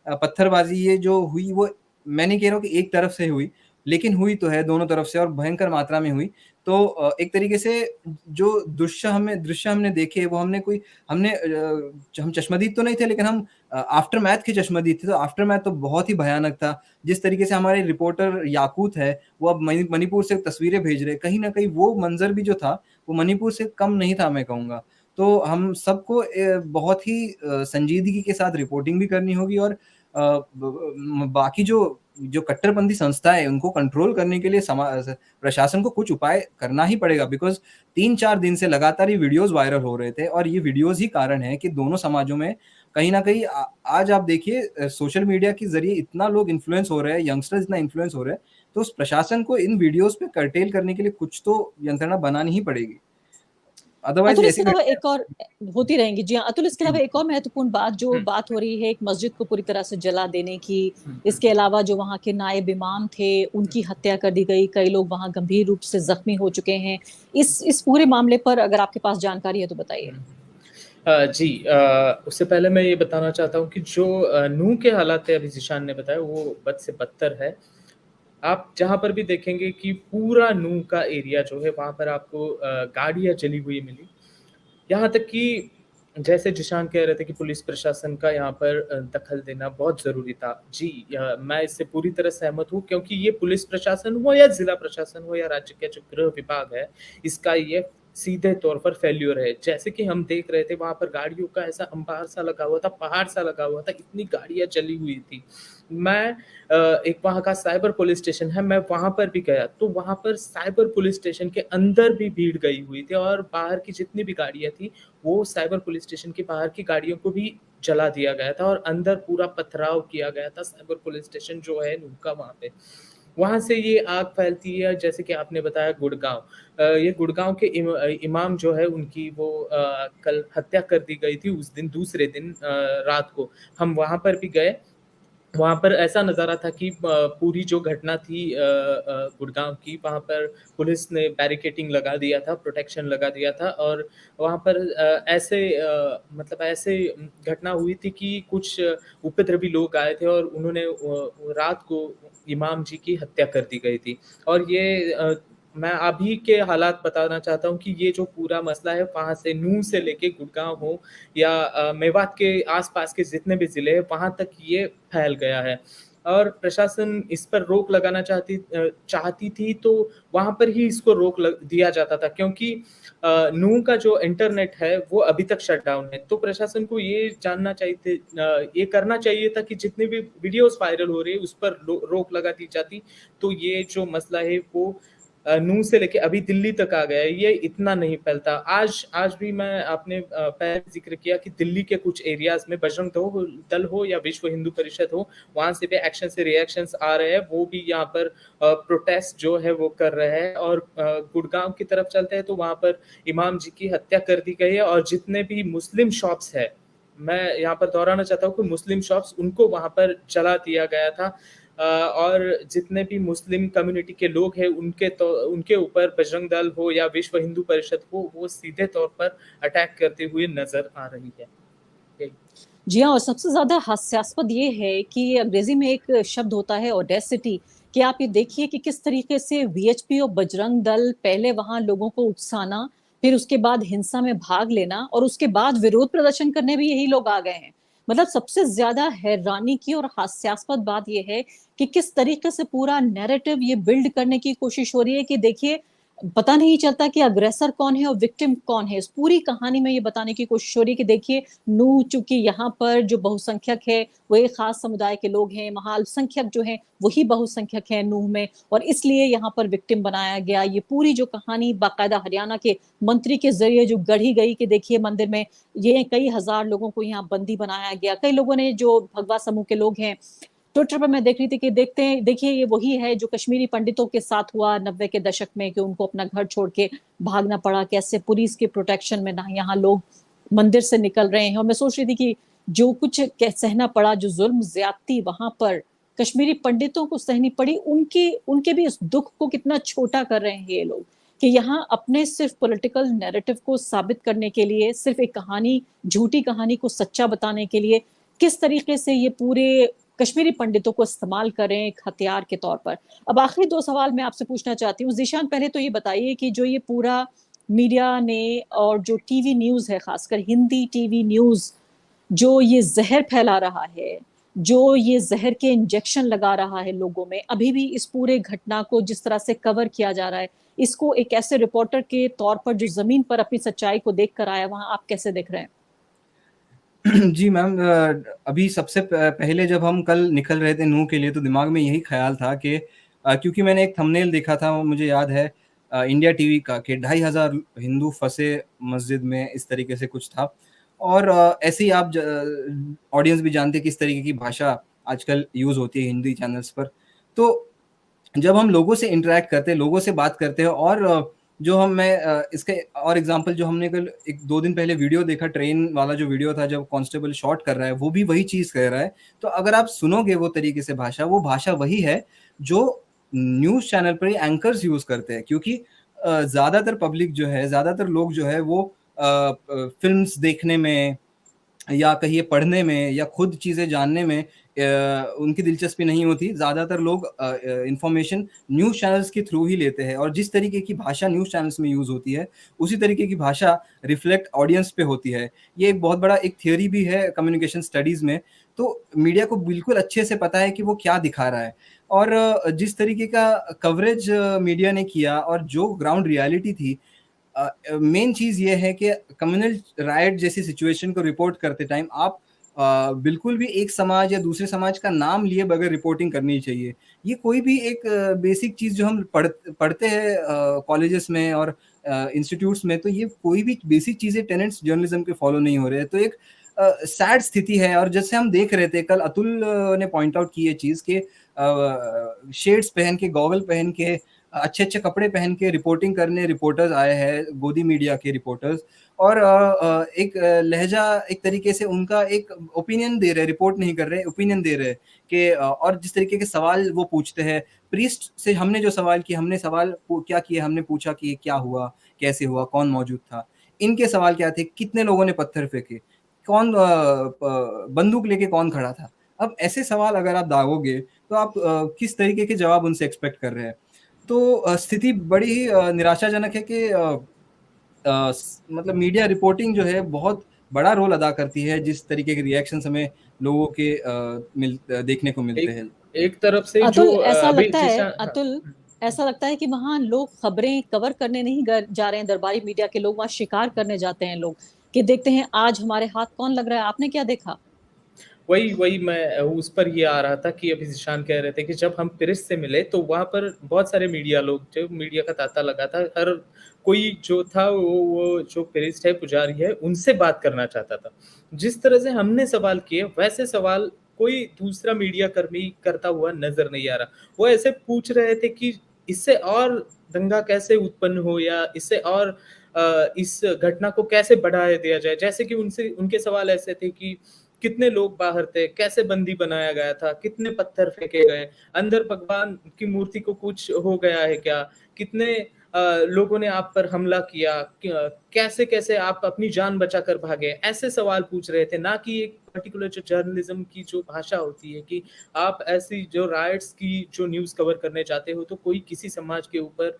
पत्थरबाजी ये जो हुई, वो मैं नहीं कह रहा हूँ कि एक तरफ से हुई, लेकिन हुई तो है दोनों तरफ से, और भयंकर मात्रा में हुई। तो एक तरीके से जो दृश्य हमने देखे, वो हम चश्मदीद तो नहीं थे, लेकिन हम आफ्टर मैथ के चश्मदीद थे। तो आफ्टर मैथ तो बहुत ही भयानक था। जिस तरीके से हमारे रिपोर्टर याकूत है, वो अब मणिपुर से तस्वीरें भेज रहे, कहीं ना कहीं वो मंजर भी जो था वो मणिपुर से कम नहीं था, मैं कहूँगा। तो हम सबको बहुत ही संजीदगी के साथ रिपोर्टिंग भी करनी होगी, और बाकी जो कट्टरपंथी संस्थाएं है, उनको कंट्रोल करने के लिए प्रशासन को कुछ उपाय करना ही पड़ेगा। बिकॉज 3-4 दिन से लगातार ये वीडियोस वायरल हो रहे थे, और ये वीडियोस ही कारण है कि दोनों समाजों में कहीं ना कहीं आज आप देखिए सोशल मीडिया के जरिए इतना लोग इन्फ्लुएंस हो रहे हैं, यंगस्टर्स इतना इन्फ्लुएंस हो रहे हैं, तो उस प्रशासन को इन वीडियोस पे कर्टेल करने के लिए कुछ तो यंत्रणा बनानी ही पड़ेगी। अदरवाइज अतुल, इसके अलावा एक और होती रहेंगी। जी हाँ अतुल, इसके अलावा एक और महत्वपूर्ण बात जो बात हो रही है, एक मस्जिद को पूरी तरह से जला देने की। इसके अलावा जो वहाँ के नायब इमाम थे उनकी हत्या कर दी गई, कई लोग वहाँ गंभीर रूप से जख्मी हो चुके हैं। इस पूरे मामले पर अगर आपके पास जानकारी है तो बताइए। जी, उससे पहले मैं ये बताना चाहता हूँ कि जो नूह के हालात है, अभी जिशान ने बताया, वो बद से बदतर है। आप जहाँ पर भी देखेंगे कि पूरा नूह का एरिया जो है, वहाँ पर आपको गाड़ियाँ जली हुई मिली। यहाँ तक कि जैसे जिशान कह रहे थे कि पुलिस प्रशासन का यहाँ पर दखल देना बहुत ज़रूरी था। जी, मैं इससे पूरी तरह सहमत हूँ, क्योंकि ये पुलिस प्रशासन हो या ज़िला प्रशासन हो या राज्य का जो गृह विभाग है, इसका ये सीधे तौर पर फेल्योर है। जैसे कि हम देख रहे थे, वहाँ पर गाड़ियों का ऐसा अंबार सा लगा हुआ था, पहाड़ सा लगा हुआ था, इतनी गाड़ियाँ चली हुई थी। मैं एक वहाँ का साइबर पुलिस स्टेशन है, मैं वहाँ पर भी गया, तो वहाँ पर साइबर पुलिस स्टेशन के अंदर भी भीड़ गई हुई थी, और बाहर की जितनी भी गाड़ियाँ थी, वो साइबर पुलिस स्टेशन के बाहर की गाड़ियों को भी जला दिया गया था, और अंदर पूरा पथराव किया गया था। साइबर पुलिस स्टेशन जो है नूह का, वहाँ पे वहाँ से ये आग फैलती है। जैसे कि आपने बताया गुड़गाँव, ये गुड़गाँव के इमाम जो है उनकी वो कल हत्या कर दी गई थी, उस दिन दूसरे दिन रात को। हम वहाँ पर भी गए, वहाँ पर ऐसा नज़ारा था कि पूरी जो घटना थी गुड़गाँव की, वहाँ पर पुलिस ने बैरिकेडिंग लगा दिया था, प्रोटेक्शन लगा दिया था, और वहाँ पर मतलब ऐसे घटना हुई थी कि कुछ उपद्रवी लोग आए थे और उन्होंने रात को इमाम जी की हत्या कर दी गई थी। और ये मैं अभी के हालात बताना चाहता हूँ कि ये जो पूरा मसला है, वहाँ से नूंह से लेके गुड़गाँव हो या मेवात के आस-पास के जितने भी ज़िले हैं, वहाँ तक ये फैल गया है। और प्रशासन इस पर रोक लगाना चाहती थी, तो वहाँ पर ही इसको रोक लग दिया जाता था, क्योंकि नूंह का जो इंटरनेट है, वो अभी तक शट डाउन है। तो प्रशासन को ये करना चाहिए था कि जितने भी वीडियोज़ वायरल हो रही है, उस पर रोक लगा दी जाती, तो ये जो मसला है वो नूंह से लेके अभी दिल्ली तक आ गया है, ये इतना नहीं फैलता। आज भी मैं आपने पहले ज़िक्र किया कि दिल्ली के कुछ एरियाज़ में बजरंग दल हो या विश्व हिंदू परिषद हो, वहाँ से भी एक्शन से रिएक्शंस आ रहे हैं, वो भी यहाँ पर प्रोटेस्ट जो है वो कर रहे हैं। और गुड़गाँव की तरफ चलते हैं तो वहाँ पर इमाम जी की हत्या कर दी गई है, और जितने भी मुस्लिम शॉप्स हैं, मैं यहाँ पर दोहराना चाहता हूँ कि मुस्लिम शॉप्स, उनको वहाँ पर जला दिया गया था। और जितने भी मुस्लिम कम्युनिटी के लोग हैं, उनके ऊपर बजरंग दल हो या विश्व हिंदू परिषद हो, वो सीधे तौर पर अटैक करते हुए नज़र आ रही है। यही। जी हाँ, और सबसे ज्यादा हास्यास्पद ये है कि अंग्रेजी में एक शब्द होता है ऑडेसिटी, कि आप ये देखिए कि किस तरीके से वीएचपी और बजरंग दल पहले वहां लोगों को उकसाना, फिर उसके बाद हिंसा में भाग लेना, और उसके बाद विरोध प्रदर्शन करने भी यही लोग आ गए हैं। मतलब सबसे ज्यादा हैरानी की और हास्यास्पद बात यह है कि किस तरीके से पूरा नैरेटिव ये बिल्ड करने की कोशिश हो रही है कि देखिए, पता नहीं चलता कि अग्रेसर कौन है और विक्टिम कौन है। इस पूरी कहानी में ये बताने की कोशिश हो रही है कि देखिए, नूह चूंकि यहाँ पर जो बहुसंख्यक है वो एक खास समुदाय के लोग हैं, महाअल्पसंख्यक जो हैं वही बहुसंख्यक हैं नूह में, और इसलिए यहाँ पर विक्टिम बनाया गया। ये पूरी जो कहानी बाकायदा हरियाणा के मंत्री के जरिए जो गढ़ी गई कि देखिए मंदिर में ये कई हजार लोगों को यहाँ बंदी बनाया गया। कई लोगों ने, जो भगवा समूह के लोग हैं, ट्विटर पर मैं देख रही थी कि देखिए ये वही है जो कश्मीरी पंडितों के साथ हुआ 90 के दशक में, कि उनको अपना घर छोड़ के भागना पड़ा, कैसे पुलिस के प्रोटेक्शन में ना यहाँ लोग मंदिर से निकल रहे हैं। और मैं सोच रही थी कि जो कुछ सहना पड़ा, जो जुल्म ज्यादती वहां पर कश्मीरी पंडितों को सहनी पड़ी, उनके उनके भी इस दुख को कितना छोटा कर रहे हैं ये लोग, कि यहाँ अपने सिर्फ पॉलिटिकल नैरेटिव को साबित करने के लिए, सिर्फ एक कहानी, झूठी कहानी को सच्चा बताने के लिए किस तरीके से ये पूरे कश्मीरी पंडितों को इस्तेमाल करें एक हथियार के तौर पर। अब आखिरी दो सवाल मैं आपसे पूछना चाहती हूँ। ज़ीशान, पहले तो ये बताइए कि जो ये पूरा मीडिया ने और जो टीवी न्यूज़ है, खासकर हिंदी टीवी न्यूज़, जो ये जहर फैला रहा है, जो ये जहर के इंजेक्शन लगा रहा है लोगों में, अभी भी इस पूरे घटना को जिस तरह से कवर किया जा रहा है, इसको एक ऐसे रिपोर्टर के तौर पर जो जमीन पर अपनी सच्चाई को देख कर आया, वहां आप कैसे देख रहे हैं? जी मैम, अभी सबसे पहले जब हम कल निकल रहे थे नूह के लिए, तो दिमाग में यही ख्याल था कि क्योंकि मैंने एक थंबनेल देखा था, मुझे याद है इंडिया टीवी का, कि 2500 हिंदू फंसे मस्जिद में, इस तरीके से कुछ था। और ऐसे ही आप ऑडियंस भी जानते हैं किस तरीके की भाषा आजकल यूज़ होती है हिंदी चैनल्स पर। तो जब हम लोगों से इंटरेक्ट करते हैं, लोगों से बात करते हैं, और जो इसके और एग्जांपल, जो हमने कल 1-2 दिन पहले वीडियो देखा, ट्रेन वाला जो वीडियो था, जब कांस्टेबल शॉट कर रहा है, वो भी वही चीज़ कह रहा है। तो अगर आप सुनोगे वो तरीके से भाषा, वो भाषा वही है जो न्यूज़ चैनल पर एंकर्स यूज़ करते हैं, क्योंकि ज़्यादातर पब्लिक जो है, ज़्यादातर लोग जो है वो फ़िल्म्स देखने में या कहिए पढ़ने में या खुद चीज़ें जानने में उनकी दिलचस्पी नहीं होती। ज़्यादातर लोग इन्फॉर्मेशन न्यूज़ चैनल्स के थ्रू ही लेते हैं, और जिस तरीके की भाषा न्यूज़ चैनल्स में यूज़ होती है, उसी तरीके की भाषा रिफ्लेक्ट ऑडियंस पे होती है। ये एक बहुत बड़ा एक थियोरी भी है कम्युनिकेशन स्टडीज़ में। तो मीडिया को बिल्कुल अच्छे से पता है कि वो क्या दिखा रहा है, और जिस तरीके का कवरेज मीडिया ने किया और जो ग्राउंड रियलिटी थी, मेन चीज़ ये है कि कम्युनल राइट जैसी सिचुएशन को रिपोर्ट करते टाइम आप बिल्कुल भी एक समाज या दूसरे समाज का नाम लिए बगैर रिपोर्टिंग करनी चाहिए। ये कोई भी एक बेसिक चीज़ जो हम पढ़ते हैं कॉलेजेस में और इंस्टीट्यूट्स में, तो ये कोई भी बेसिक चीज़ें टेनेंट्स जर्नलिज्म के फॉलो नहीं हो रहे हैं। तो एक सैड स्थिति है। और जैसे हम देख रहे थे कल, अतुल ने पॉइंट आउट की ये चीज़ कि शेड्स पहन के, गॉगल पहन के, अच्छे-अच्छे कपड़े पहन के रिपोर्टिंग करने रिपोर्टर्स आए हैं, गोदी मीडिया के रिपोर्टर्स, और एक लहजा, एक तरीके से उनका एक ओपिनियन दे रहे, रिपोर्ट नहीं कर रहे, ओपिनियन दे रहे कि और जिस तरीके के सवाल वो पूछते हैं, प्रीस्ट से हमने जो सवाल किए, हमने सवाल क्या किए, हमने पूछा कि क्या हुआ, कैसे हुआ, कौन मौजूद था, इनके सवाल क्या थे, कितने लोगों ने पत्थर फेंके, कौन बंदूक लेके कौन खड़ा था। अब ऐसे सवाल अगर आप दागोगे तो आप किस तरीके के जवाब उनसे एक्सपेक्ट कर रहे हैं। तो स्थिति बड़ी ही निराशाजनक है कि मतलब मीडिया रिपोर्टिंग जो है बहुत बड़ा रोल अदा करती है, जिस तरीके के रिएक्शंस हमें लोगों के देखने को मिलते हैं। एक तरफ से जो अतुल, ऐसा अभी लगता है जिस अतुल, ऐसा लगता है कि वहां लोग खबरें कवर करने नहीं जा रहे हैं, दरबारी मीडिया के लोग वहां शिकार करने जाते हैं, लोग कि देखते हैं आज हमारे हाथ कौन लग रहा है। आपने क्या देखा? वही मैं उस पर ये आ रहा था कि अभी ज़ीशान कह रहे थे कि जब हम प्रेस से मिले तो वहाँ पर बहुत सारे मीडिया लोग थे, मीडिया का तांता लगा था। हर कोई जो था वो जो प्रेस है, पुजारी है, उनसे बात करना चाहता था। जिस तरह से हमने सवाल किए वैसे सवाल कोई दूसरा मीडिया कर्मी करता हुआ नज़र नहीं आ रहा। वो ऐसे पूछ रहे थे कि इससे और दंगा कैसे उत्पन्न हो या इससे और इस घटना को कैसे बढ़ाया दिया जाए। जैसे कि उनसे उनके सवाल ऐसे थे कि कितने लोग बाहर थे, कैसे बंदी बनाया गया था, कितने पत्थर फेंके गए, अंदर भगवान की मूर्ति को कुछ हो गया है क्या, कितने लोगों ने आप पर हमला किया, कैसे कैसे आप अपनी जान बचाकर भागे। ऐसे सवाल पूछ रहे थे, ना कि एक पर्टिकुलर जो जर्नलिज्म की जो भाषा होती है कि आप ऐसी जो राइट्स की जो न्यूज़ कवर करने चाहते हो तो कोई किसी समाज के ऊपर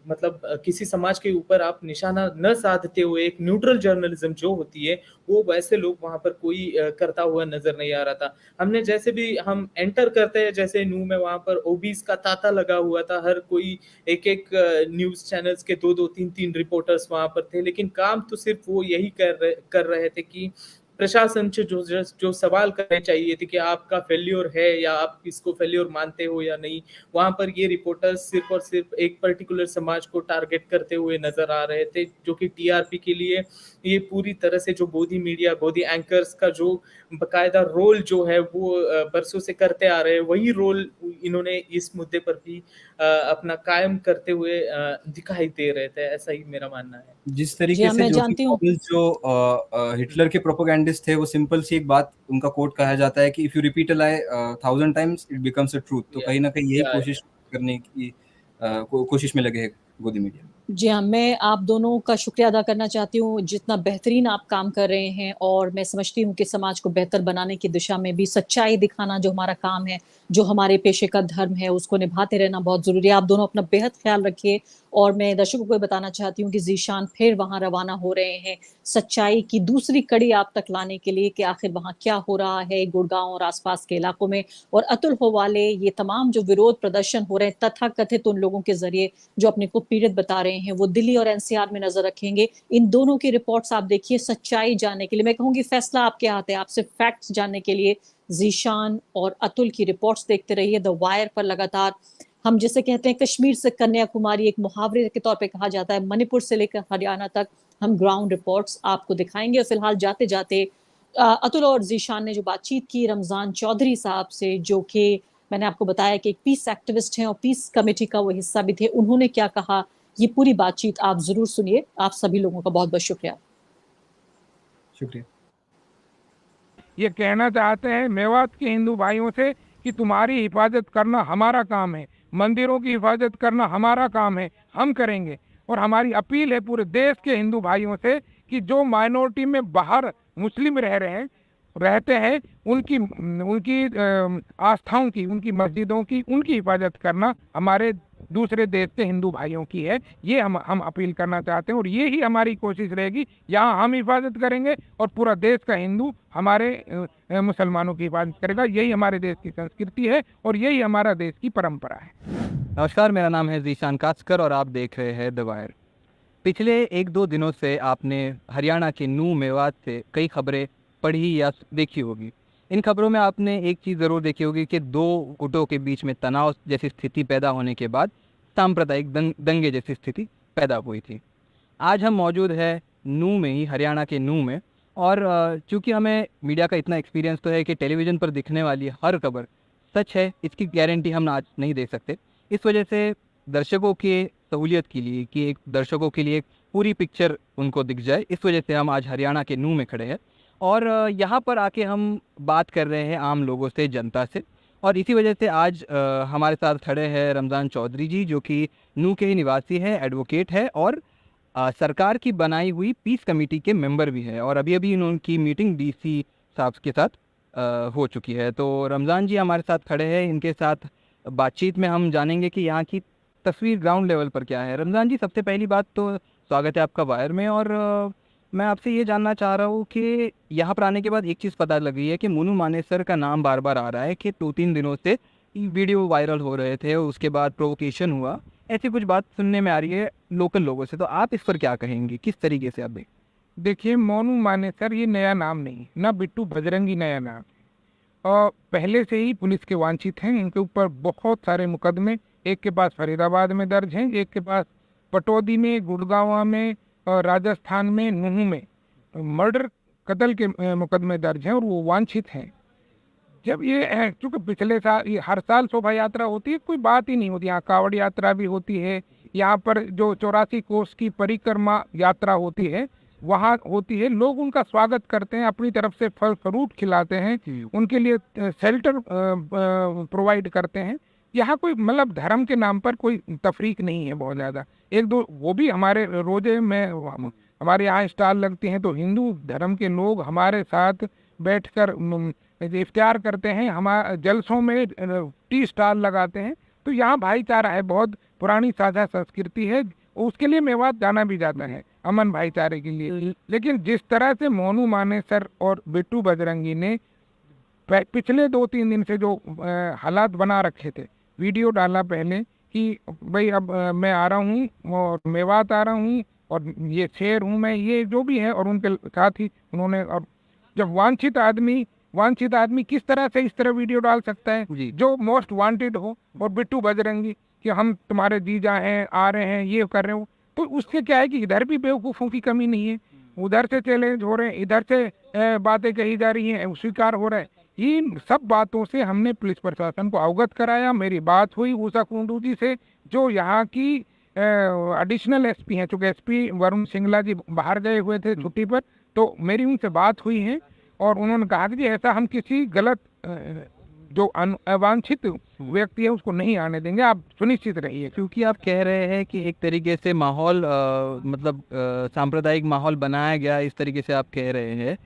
मतलब किसी समाज के ऊपर आप निशाना न साधते हुए एक न्यूट्रल जर्नलिज्म जो होती है वो वैसे लोग वहाँ पर कोई करता हुआ नजर नहीं आ रहा था। हमने जैसे भी हम एंटर करते हैं जैसे नू में, वहाँ पर ओबीस का तांता लगा हुआ था, हर कोई एक न्यूज़ चैनल्स के 2-2 3-3 रिपोर्टर्स वहाँ पर थे, लेकिन काम तो सिर्फ वो यही कर रहे थे कि प्रशासन से जो सवाल करने चाहिए थे कि आपका फेल्योर है या आप इसको फेल्योर मानते हो या नहीं, वहाँ पर ये रिपोर्टर्स सिर्फ और सिर्फ एक पर्टिकुलर समाज को टारगेट करते हुए नजर आ रहे थे, जो कि टीआरपी के लिए ये पूरी तरह से जो गोदी मीडिया, गोदी एंकर्स का जो बकायदा रोल जो है वो बरसों से करते आ रहे हैं, वही रोल इन्होंने इस मुद्दे पर भी अपना कायम करते हुए दिखाई दे रहे थे। ऐसा ही मेरा मानना है। जिस जी तरीके हाँ, से मैं जोसेफ जानती हूँ। गॉबल्स जो हिटलर के प्रोपेगेंडिस्ट थे, वो सिंपल सी एक बात, उनका कोट कहा जाता है कि if you repeat a lie 1000 times it becomes a truth. तो या कहीं ना कहीं यही या कोशिश करने की कोशिश में लगे हैं गोदी मीडिया। जी हाँ, मैं आप दोनों का शुक्रिया अदा करना चाहती हूँ, जितना बेहतरीन आप काम कर रहे हैं, और मैं समझती हूँ कि समाज को बेहतर बनाने की दिशा में भी सच्चाई दिखाना जो हमारा काम है, जो हमारे पेशे का धर्म है, उसको निभाते रहना बहुत ज़रूरी है। आप दोनों अपना बेहद ख्याल रखिए, और मैं दर्शकों को बताना चाहती हूँ कि ज़ीशान फिर वहाँ रवाना हो रहे हैं, सच्चाई की दूसरी कड़ी आप तक लाने के लिए कि आखिर वहाँ क्या हो रहा है गुड़गांव और आसपास के इलाकों में। और अतुल होवाले, ये तमाम जो विरोध प्रदर्शन हो रहे हैं तथाकथित उन लोगों के ज़रिए जो अपने को पीड़ित बता रहे हैं, वो दिल्ली और एनसीआर में नजर रखेंगे। इन दोनों की रिपोर्ट्स आप देखिए, सच्चाई जानने के लिए। मैं कहूंगी फैसला आपके हाथ है, आप सिर्फ फैक्ट्स जानने के लिए ज़ीशान और अतुल की रिपोर्ट्स देखते रहिए द वायर पर। लगातार हम जिसे कहते हैं कश्मीर से कन्याकुमारी, एक मुहावरे के तौर पे कहा जाता है, मणिपुर से लेकर हरियाणा तक हम ग्राउंड रिपोर्ट्स आपको दिखाएंगे। और फिलहाल जाते जाते अतुल और ज़ीशान ने जो बातचीत की रमजान चौधरी साहब से, जो कि मैंने आपको बताया कि एक पीस एक्टिविस्ट हैं और पीस कमेटी का वो हिस्सा भी थे, उन्होंने क्या कहा, ये पूरी बातचीत आप जरूर सुनिए। आप सभी लोगों का बहुत बहुत शुक्रिया। शुक्रिया। ये कहना चाहते हैं मेवात के हिंदू भाइयों से कि तुम्हारी हिफाजत करना हमारा काम है, मंदिरों की हिफाजत करना हमारा काम है, हम करेंगे। और हमारी अपील है पूरे देश के हिंदू भाइयों से कि जो माइनॉरिटी में बाहर मुस्लिम रहते हैं उनकी उनकी आस्थाओं की, उनकी मस्जिदों की, उनकी हिफाजत करना हमारे दूसरे देश के हिंदू भाइयों की है। ये हम अपील करना चाहते हैं, और ये ही हमारी कोशिश रहेगी। यहाँ हम हिफाजत करेंगे और पूरा देश का हिंदू हमारे मुसलमानों की हिफाजत करेगा। यही हमारे देश की संस्कृति है और यही हमारा देश की परंपरा है। नमस्कार, मेरा नाम है ज़ीशान कास्कर और आप देख रहे हैं द वायर। पिछले 1-2 दिनों से आपने हरियाणा के नूह मेवात से कई खबरें पढ़ी या देखी होगी। इन खबरों में आपने एक चीज़ ज़रूर देखी होगी कि 2 गुटों के बीच में तनाव जैसी स्थिति पैदा होने के बाद सांप्रदायिक दंगे जैसी स्थिति पैदा हुई थी। आज हम मौजूद है नूह में ही, हरियाणा के नूह में, और चूँकि हमें मीडिया का इतना एक्सपीरियंस तो है कि टेलीविज़न पर दिखने वाली हर खबर सच है, इसकी गारंटी हम आज नहीं दे सकते। इस वजह से दर्शकों की सहूलियत के लिए कि एक दर्शकों के लिए एक पूरी पिक्चर उनको दिख जाए, इस वजह से हम आज हरियाणा के नूह में खड़े हैं और यहाँ पर आके हम बात कर रहे हैं आम लोगों से, जनता से। और इसी वजह से आज हमारे साथ खड़े हैं रमज़ान चौधरी जी, जो कि नूह के ही निवासी हैं, एडवोकेट है और सरकार की बनाई हुई पीस कमेटी के मेंबर भी है। और अभी अभी उनकी मीटिंग डीसी साहब के साथ हो चुकी है। तो रमज़ान जी हमारे साथ खड़े हैं, इनके साथ बातचीत में हम जानेंगे कि यहाँ की तस्वीर ग्राउंड लेवल पर क्या है। रमज़ान जी, सबसे पहली बात तो स्वागत है आपका वायर में। और मैं आपसे ये जानना चाह रहा हूँ कि यहाँ पर आने के बाद एक चीज़ पता लगी है कि मोनू मानेसर का नाम बार बार आ रहा है कि 2-3 दिनों से वीडियो वायरल हो रहे थे, उसके बाद प्रोवोकेशन हुआ, ऐसी कुछ बात सुनने में आ रही है लोकल लोगों से। तो आप इस पर क्या कहेंगे, किस तरीके से आप देखें? देखिए, मोनू मानेसर ये नया नाम नहीं, ना बिट्टू बजरंगी नया नाम है। और पहले से ही पुलिस के वांछित हैं, इनके ऊपर बहुत सारे मुकदमे, एक के पास फरीदाबाद में दर्ज हैं, एक के पास पटौदी में, गुड़गांव में और राजस्थान में, नूह में मर्डर कत्ल के मुकदमे दर्ज हैं और वो वांछित हैं। जब ये चूँकि पिछले साल ये हर साल शोभा यात्रा होती है, कोई बात ही नहीं होती, यहाँ कावड़ यात्रा भी होती है, यहाँ पर जो 84 कोस की परिक्रमा यात्रा होती है वहाँ होती है, लोग उनका स्वागत करते हैं, अपनी तरफ से फल फ्रूट खिलाते हैं, उनके लिए शेल्टर प्रोवाइड करते हैं। यहाँ कोई मतलब धर्म के नाम पर कोई तफरीक नहीं है बहुत ज़्यादा। एक दो वो भी हमारे रोजे में हमारे यहाँ स्टॉल लगते हैं तो हिंदू धर्म के लोग हमारे साथ बैठकर इफ्तार करते हैं, हमारे जलसों में टी स्टॉल लगाते हैं। तो यहाँ भाईचारा है, बहुत पुरानी साझा संस्कृति है, उसके लिए मेवात जाना भी जाता है अमन भाईचारे के लिए। लेकिन जिस तरह से मोनू मानेसर और बिट्टू बजरंगी ने पिछले 2-3 दिन से जो हालात बना रखे थे, वीडियो डाला पहले कि भाई अब मैं आ रहा हूँ और मेवात आ रहा हूँ और ये शेर हूँ मैं, ये जो भी है, और उनके साथ ही उन्होंने, और जब वांछित आदमी किस तरह से इस तरह वीडियो डाल सकता है जो मोस्ट वांटेड हो, और बिट्टू बजरंगी कि हम तुम्हारे जीजा हैं, आ रहे हैं, ये कर रहे हो, तो उससे क्या है कि इधर भी बेवकूफ़ों की कमी नहीं है, उधर से चैलेंज हो रहे हैं, इधर से बातें कही जा रही हैं, स्वीकार हो रहा है। इन सब बातों से हमने पुलिस प्रशासन को अवगत कराया। मेरी बात हुई उषा कुंडू जी से, जो यहाँ की एडिशनल एसपी हैं, चूँकि एसपी वरुण सिंगला जी बाहर गए हुए थे छुट्टी पर, तो मेरी उनसे बात हुई है और उन्होंने कहा कि ऐसा हम किसी गलत जो अवांछित व्यक्ति है उसको नहीं आने देंगे, आप सुनिश्चित रहिए। क्योंकि आप कह रहे हैं कि एक तरीके से माहौल मतलब सांप्रदायिक माहौल बनाया गया, इस तरीके से आप कह रहे हैं।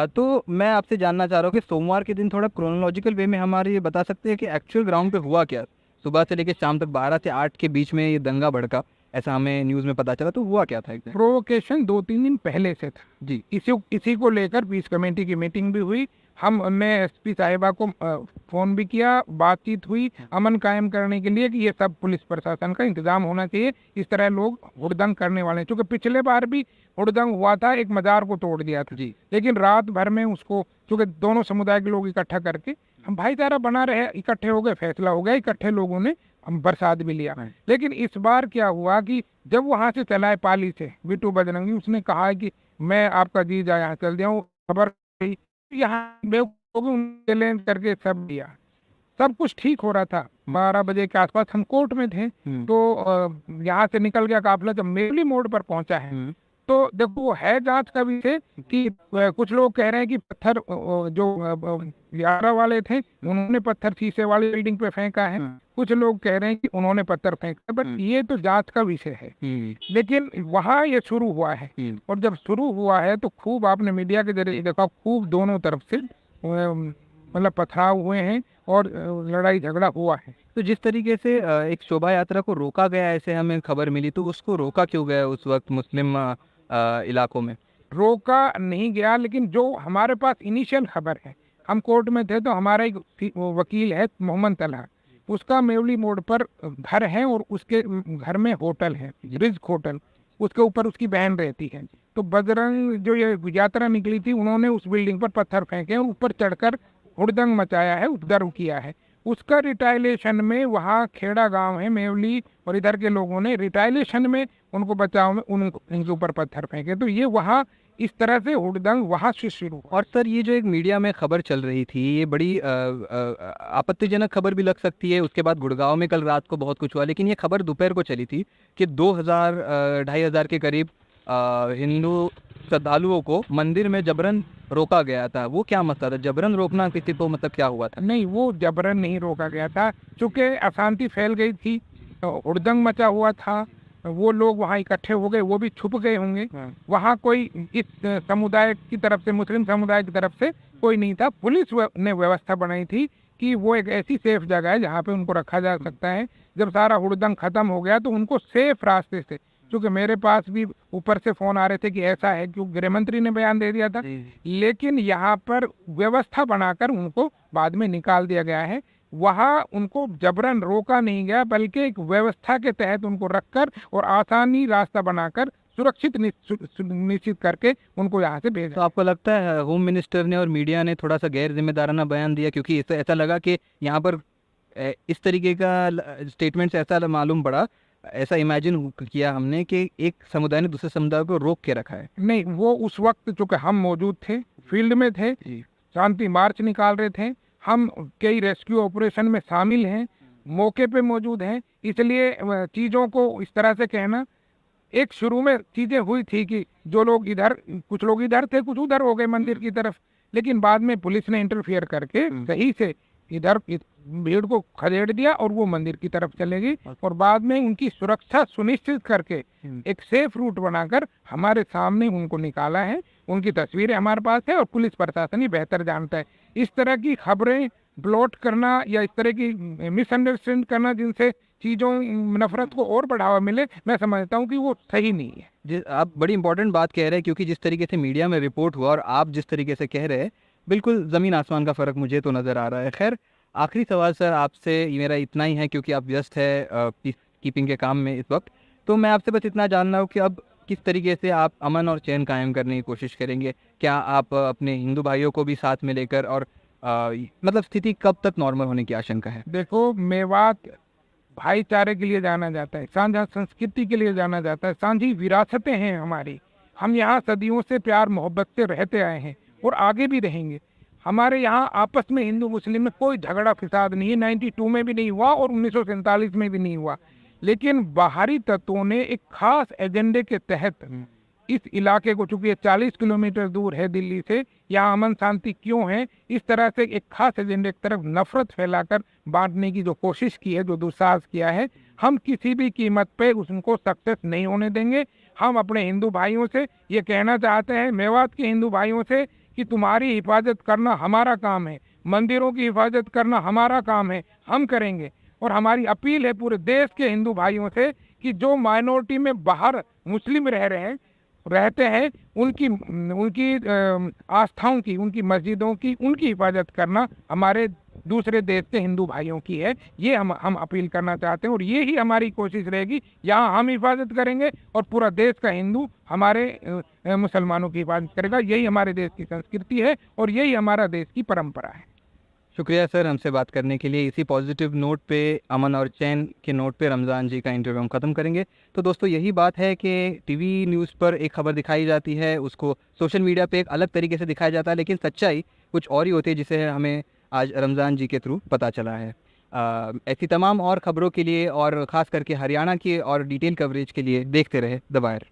तो मैं आपसे जानना चाह रहा हूँ कि सोमवार के दिन थोड़ा क्रोनोलॉजिकल वे में हमारे ये बता सकते हैं कि एक्चुअल ग्राउंड पे हुआ क्या? सुबह से लेकर शाम तक 12 से 8 के बीच में ये दंगा भड़का, ऐसा हमें न्यूज़ में पता चला, तो हुआ क्या था? प्रोवोकेशन 2-3 दिन पहले से था जी। इसी को लेकर पीस कमेटी की मीटिंग भी हुई, हमने एसपी साहिबा को फ़ोन भी किया, बातचीत हुई अमन कायम करने के लिए कि ये सब पुलिस प्रशासन का इंतजाम होना चाहिए, इस तरह लोग हुड़दंग करने वाले हैं। चूँकि पिछले बार भी हुड़दंग हुआ था, एक मज़ार को तोड़ दिया था जी, लेकिन रात भर में उसको, चूँकि दोनों समुदाय के लोग इकट्ठा करके हम भाईचारा बना रहे, इकट्ठे हो गए, फैसला हो गया, इकट्ठे लोगों ने हम बरसात भी लिया। लेकिन इस बार क्या हुआ कि जब वहाँ से चलाए पाली से बिट्टू बजरंगी, उसने कहा कि मैं आपका जीजा यहाँ चल दिया हूँ, खबर यहाँ चैलेंज करके सब दिया, सब कुछ ठीक हो रहा था। 12 बजे के आसपास हम कोर्ट में थे, तो यहाँ से निकल गया काफिला, जब मेवली मोड़ पर पहुंचा है तो देखो वो है जांच का विषय कि कुछ लोग कह रहे हैं कि पत्थर जो यारा वाले थे उन्होंने पत्थर शीशे वाली बिल्डिंग पे फेंका है, कुछ लोग कह रहे हैं कि उन्होंने पत्थर फेंका, बट ये तो जांच का विषय है। लेकिन वहाँ ये शुरू हुआ है, और जब शुरू हुआ है तो खूब आपने मीडिया के जरिए देखा, खूब दोनों तरफ से मतलब पथराव हुए हैं और लड़ाई झगड़ा हुआ है। तो जिस तरीके से एक शोभा यात्रा को रोका गया, ऐसे हमें खबर मिली, तो उसको रोका क्यों गया उस वक्त मुस्लिम इलाकों में? रोका नहीं गया, लेकिन जो हमारे पास इनिशियल खबर है, हम कोर्ट में थे तो हमारा एक वकील है मोहम्मद तलहा, उसका मेवली मोड़ पर घर है और उसके घर में होटल है, रिज्क होटल, उसके ऊपर उसकी बहन रहती है। तो बजरंग जो ये यात्रा निकली थी, उन्होंने उस बिल्डिंग पर पत्थर फेंके और ऊपर चढ़कर हुड़दंग मचाया है, उपद्रव किया है। उसका रिटाइलेशन में वहाँ खेड़ा गांव है मेवली और इधर के लोगों ने रिटाइलेशन में उनको बचाव में उनके ऊपर पत्थर फेंके, तो ये वहाँ इस तरह से हुड़दंग वहाँ से शुरू हुआ। और सर, ये जो एक मीडिया में खबर चल रही थी, ये बड़ी आपत्तिजनक खबर भी लग सकती है। उसके बाद गुड़गांव में कल रात को बहुत कुछ हुआ, लेकिन ये खबर दोपहर को चली थी कि 2000 2,500 के करीब हिंदू श्रद्धालुओं को मंदिर में जबरन रोका गया था। वो क्या मसला था? जबरन रोकना किसी को मतलब क्या हुआ था? नहीं, वो जबरन नहीं रोका गया था, चूँकि अशांति फैल गई थी, हुड़दंग मचा हुआ था, वो लोग वहाँ इकट्ठे हो गए, वो भी छुप गए होंगे। वहाँ कोई इस समुदाय की तरफ से, मुस्लिम समुदाय की तरफ से कोई नहीं था। पुलिस ने व्यवस्था बनाई थी कि वो एक ऐसी सेफ जगह है जहाँ पे उनको रखा जा सकता है। जब सारा हुड़दंग खत्म हो गया तो उनको सेफ रास्ते से, क्योंकि मेरे पास भी ऊपर से फोन आ रहे थे कि ऐसा है, क्योंकि गृह मंत्री ने बयान दे दिया था, लेकिन यहाँ पर व्यवस्था बनाकर उनको बाद में निकाल दिया गया है। वहाँ उनको जबरन रोका नहीं गया, बल्कि एक व्यवस्था के तहत उनको रखकर और आसानी रास्ता बनाकर सुरक्षित निश्चित करके उनको यहाँ से भेजा। तो आपको लगता है होम मिनिस्टर ने और मीडिया ने थोड़ा सा गैर जिम्मेदाराना बयान दिया? क्योंकि ऐसा लगा कि यहाँ पर इस तरीके का स्टेटमेंट से ऐसा मालूम पड़ा, ऐसा इमेजिन किया हमने कि एक समुदाय ने दूसरे समुदाय को रोक के रखा है। नहीं, वो उस वक्त चूँकि हम मौजूद थे, फील्ड में थे, शांति मार्च निकाल रहे थे, हम कई रेस्क्यू ऑपरेशन में शामिल हैं, मौके पे मौजूद हैं, इसलिए चीज़ों को इस तरह से कहना, एक शुरू में चीज़ें हुई थी कि जो लोग इधर, कुछ लोग इधर थे, कुछ उधर हो गए मंदिर की तरफ, लेकिन बाद में पुलिस ने इंटरफियर करके सही से इधर भीड़ को खदेड़ दिया और वो मंदिर की तरफ चले गई, और बाद में उनकी सुरक्षा सुनिश्चित करके एक सेफ रूट बनाकर हमारे सामने उनको निकाला है। उनकी तस्वीरें हमारे पास है और पुलिस प्रशासन ही बेहतर जानता है। इस तरह की खबरें ब्लॉट करना या इस तरह की मिसअंडरस्टैंड करना जिनसे चीज़ों नफरत को और बढ़ावा मिले, मैं समझता हूँ कि वो सही नहीं है। आप बड़ी इंपॉर्टेंट बात कह रहे हैं, क्योंकि जिस तरीके से मीडिया में रिपोर्ट हुआ और आप जिस तरीके से कह रहे हैं, बिल्कुल ज़मीन आसमान का फ़र्क मुझे तो नज़र आ रहा है। खैर, आखिरी सवाल सर आपसे मेरा इतना ही है, क्योंकि आप व्यस्त है पीस कीपिंग के काम में इस वक्त, तो मैं आपसे बस इतना जानना हूँ कि अब किस तरीके से आप अमन और चैन कायम करने की कोशिश करेंगे? क्या आप अपने हिंदू भाइयों को भी साथ में लेकर, और मतलब स्थिति कब तक नॉर्मल होने की आशंका है? देखो, मेवात भाईचारे के लिए जाना जाता है, साझा संस्कृति के लिए जाना जाता है, साझी विरासतें हैं हमारी। हम यहाँ सदियों से प्यार मोहब्बत से रहते आए हैं और आगे भी रहेंगे। हमारे यहाँ आपस में हिंदू मुस्लिम में कोई झगड़ा फिसाद नहीं है, 92 में भी नहीं हुआ और 1947 में भी नहीं हुआ। लेकिन बाहरी तत्वों ने एक खास एजेंडे के तहत इस इलाके को, चूंकि ये 40 किलोमीटर दूर है दिल्ली से, यहाँ अमन शांति क्यों है, इस तरह से एक खास एजेंडे की तरफ नफरत फैलाकर बांटने की जो कोशिश की है, जो दुस्साहस किया है, हम किसी भी कीमत पे उनको सक्सेस नहीं होने देंगे। हम अपने हिंदू भाइयों से ये कहना चाहते हैं, मेवात के हिंदू भाइयों से, कि तुम्हारी हिफाजत करना हमारा काम है, मंदिरों की हिफाजत करना हमारा काम है, हम करेंगे। और हमारी अपील है पूरे देश के हिंदू भाइयों से कि जो माइनॉरिटी में बाहर मुस्लिम रहते हैं, उनकी आस्थाओं की, उनकी मस्जिदों की, उनकी हिफाजत करना हमारे दूसरे देश के हिंदू भाइयों की है। ये हम अपील करना चाहते हैं और ये ही हमारी कोशिश रहेगी। यहाँ हम हिफाजत करेंगे और पूरा देश का हिंदू हमारे मुसलमानों की हिफाजत करेगा। यही हमारे देश की संस्कृति है और यही हमारा देश की परंपरा है। शुक्रिया सर हमसे बात करने के लिए। इसी पॉजिटिव नोट पे, अमन और चैन के नोट पे रमज़ान जी का इंटरव्यू हम ख़त्म करेंगे। तो दोस्तों, यही बात है कि टीवी न्यूज़ पर एक खबर दिखाई जाती है, उसको सोशल मीडिया पे एक अलग तरीके से दिखाया जाता है, लेकिन सच्चाई कुछ और ही होती है, जिसे हमें आज रमज़ान जी के थ्रू पता चला है। ऐसी तमाम और ख़बरों के लिए और ख़ास करके हरियाणा की और डिटेल कवरेज के लिए देखते रहे द वायर।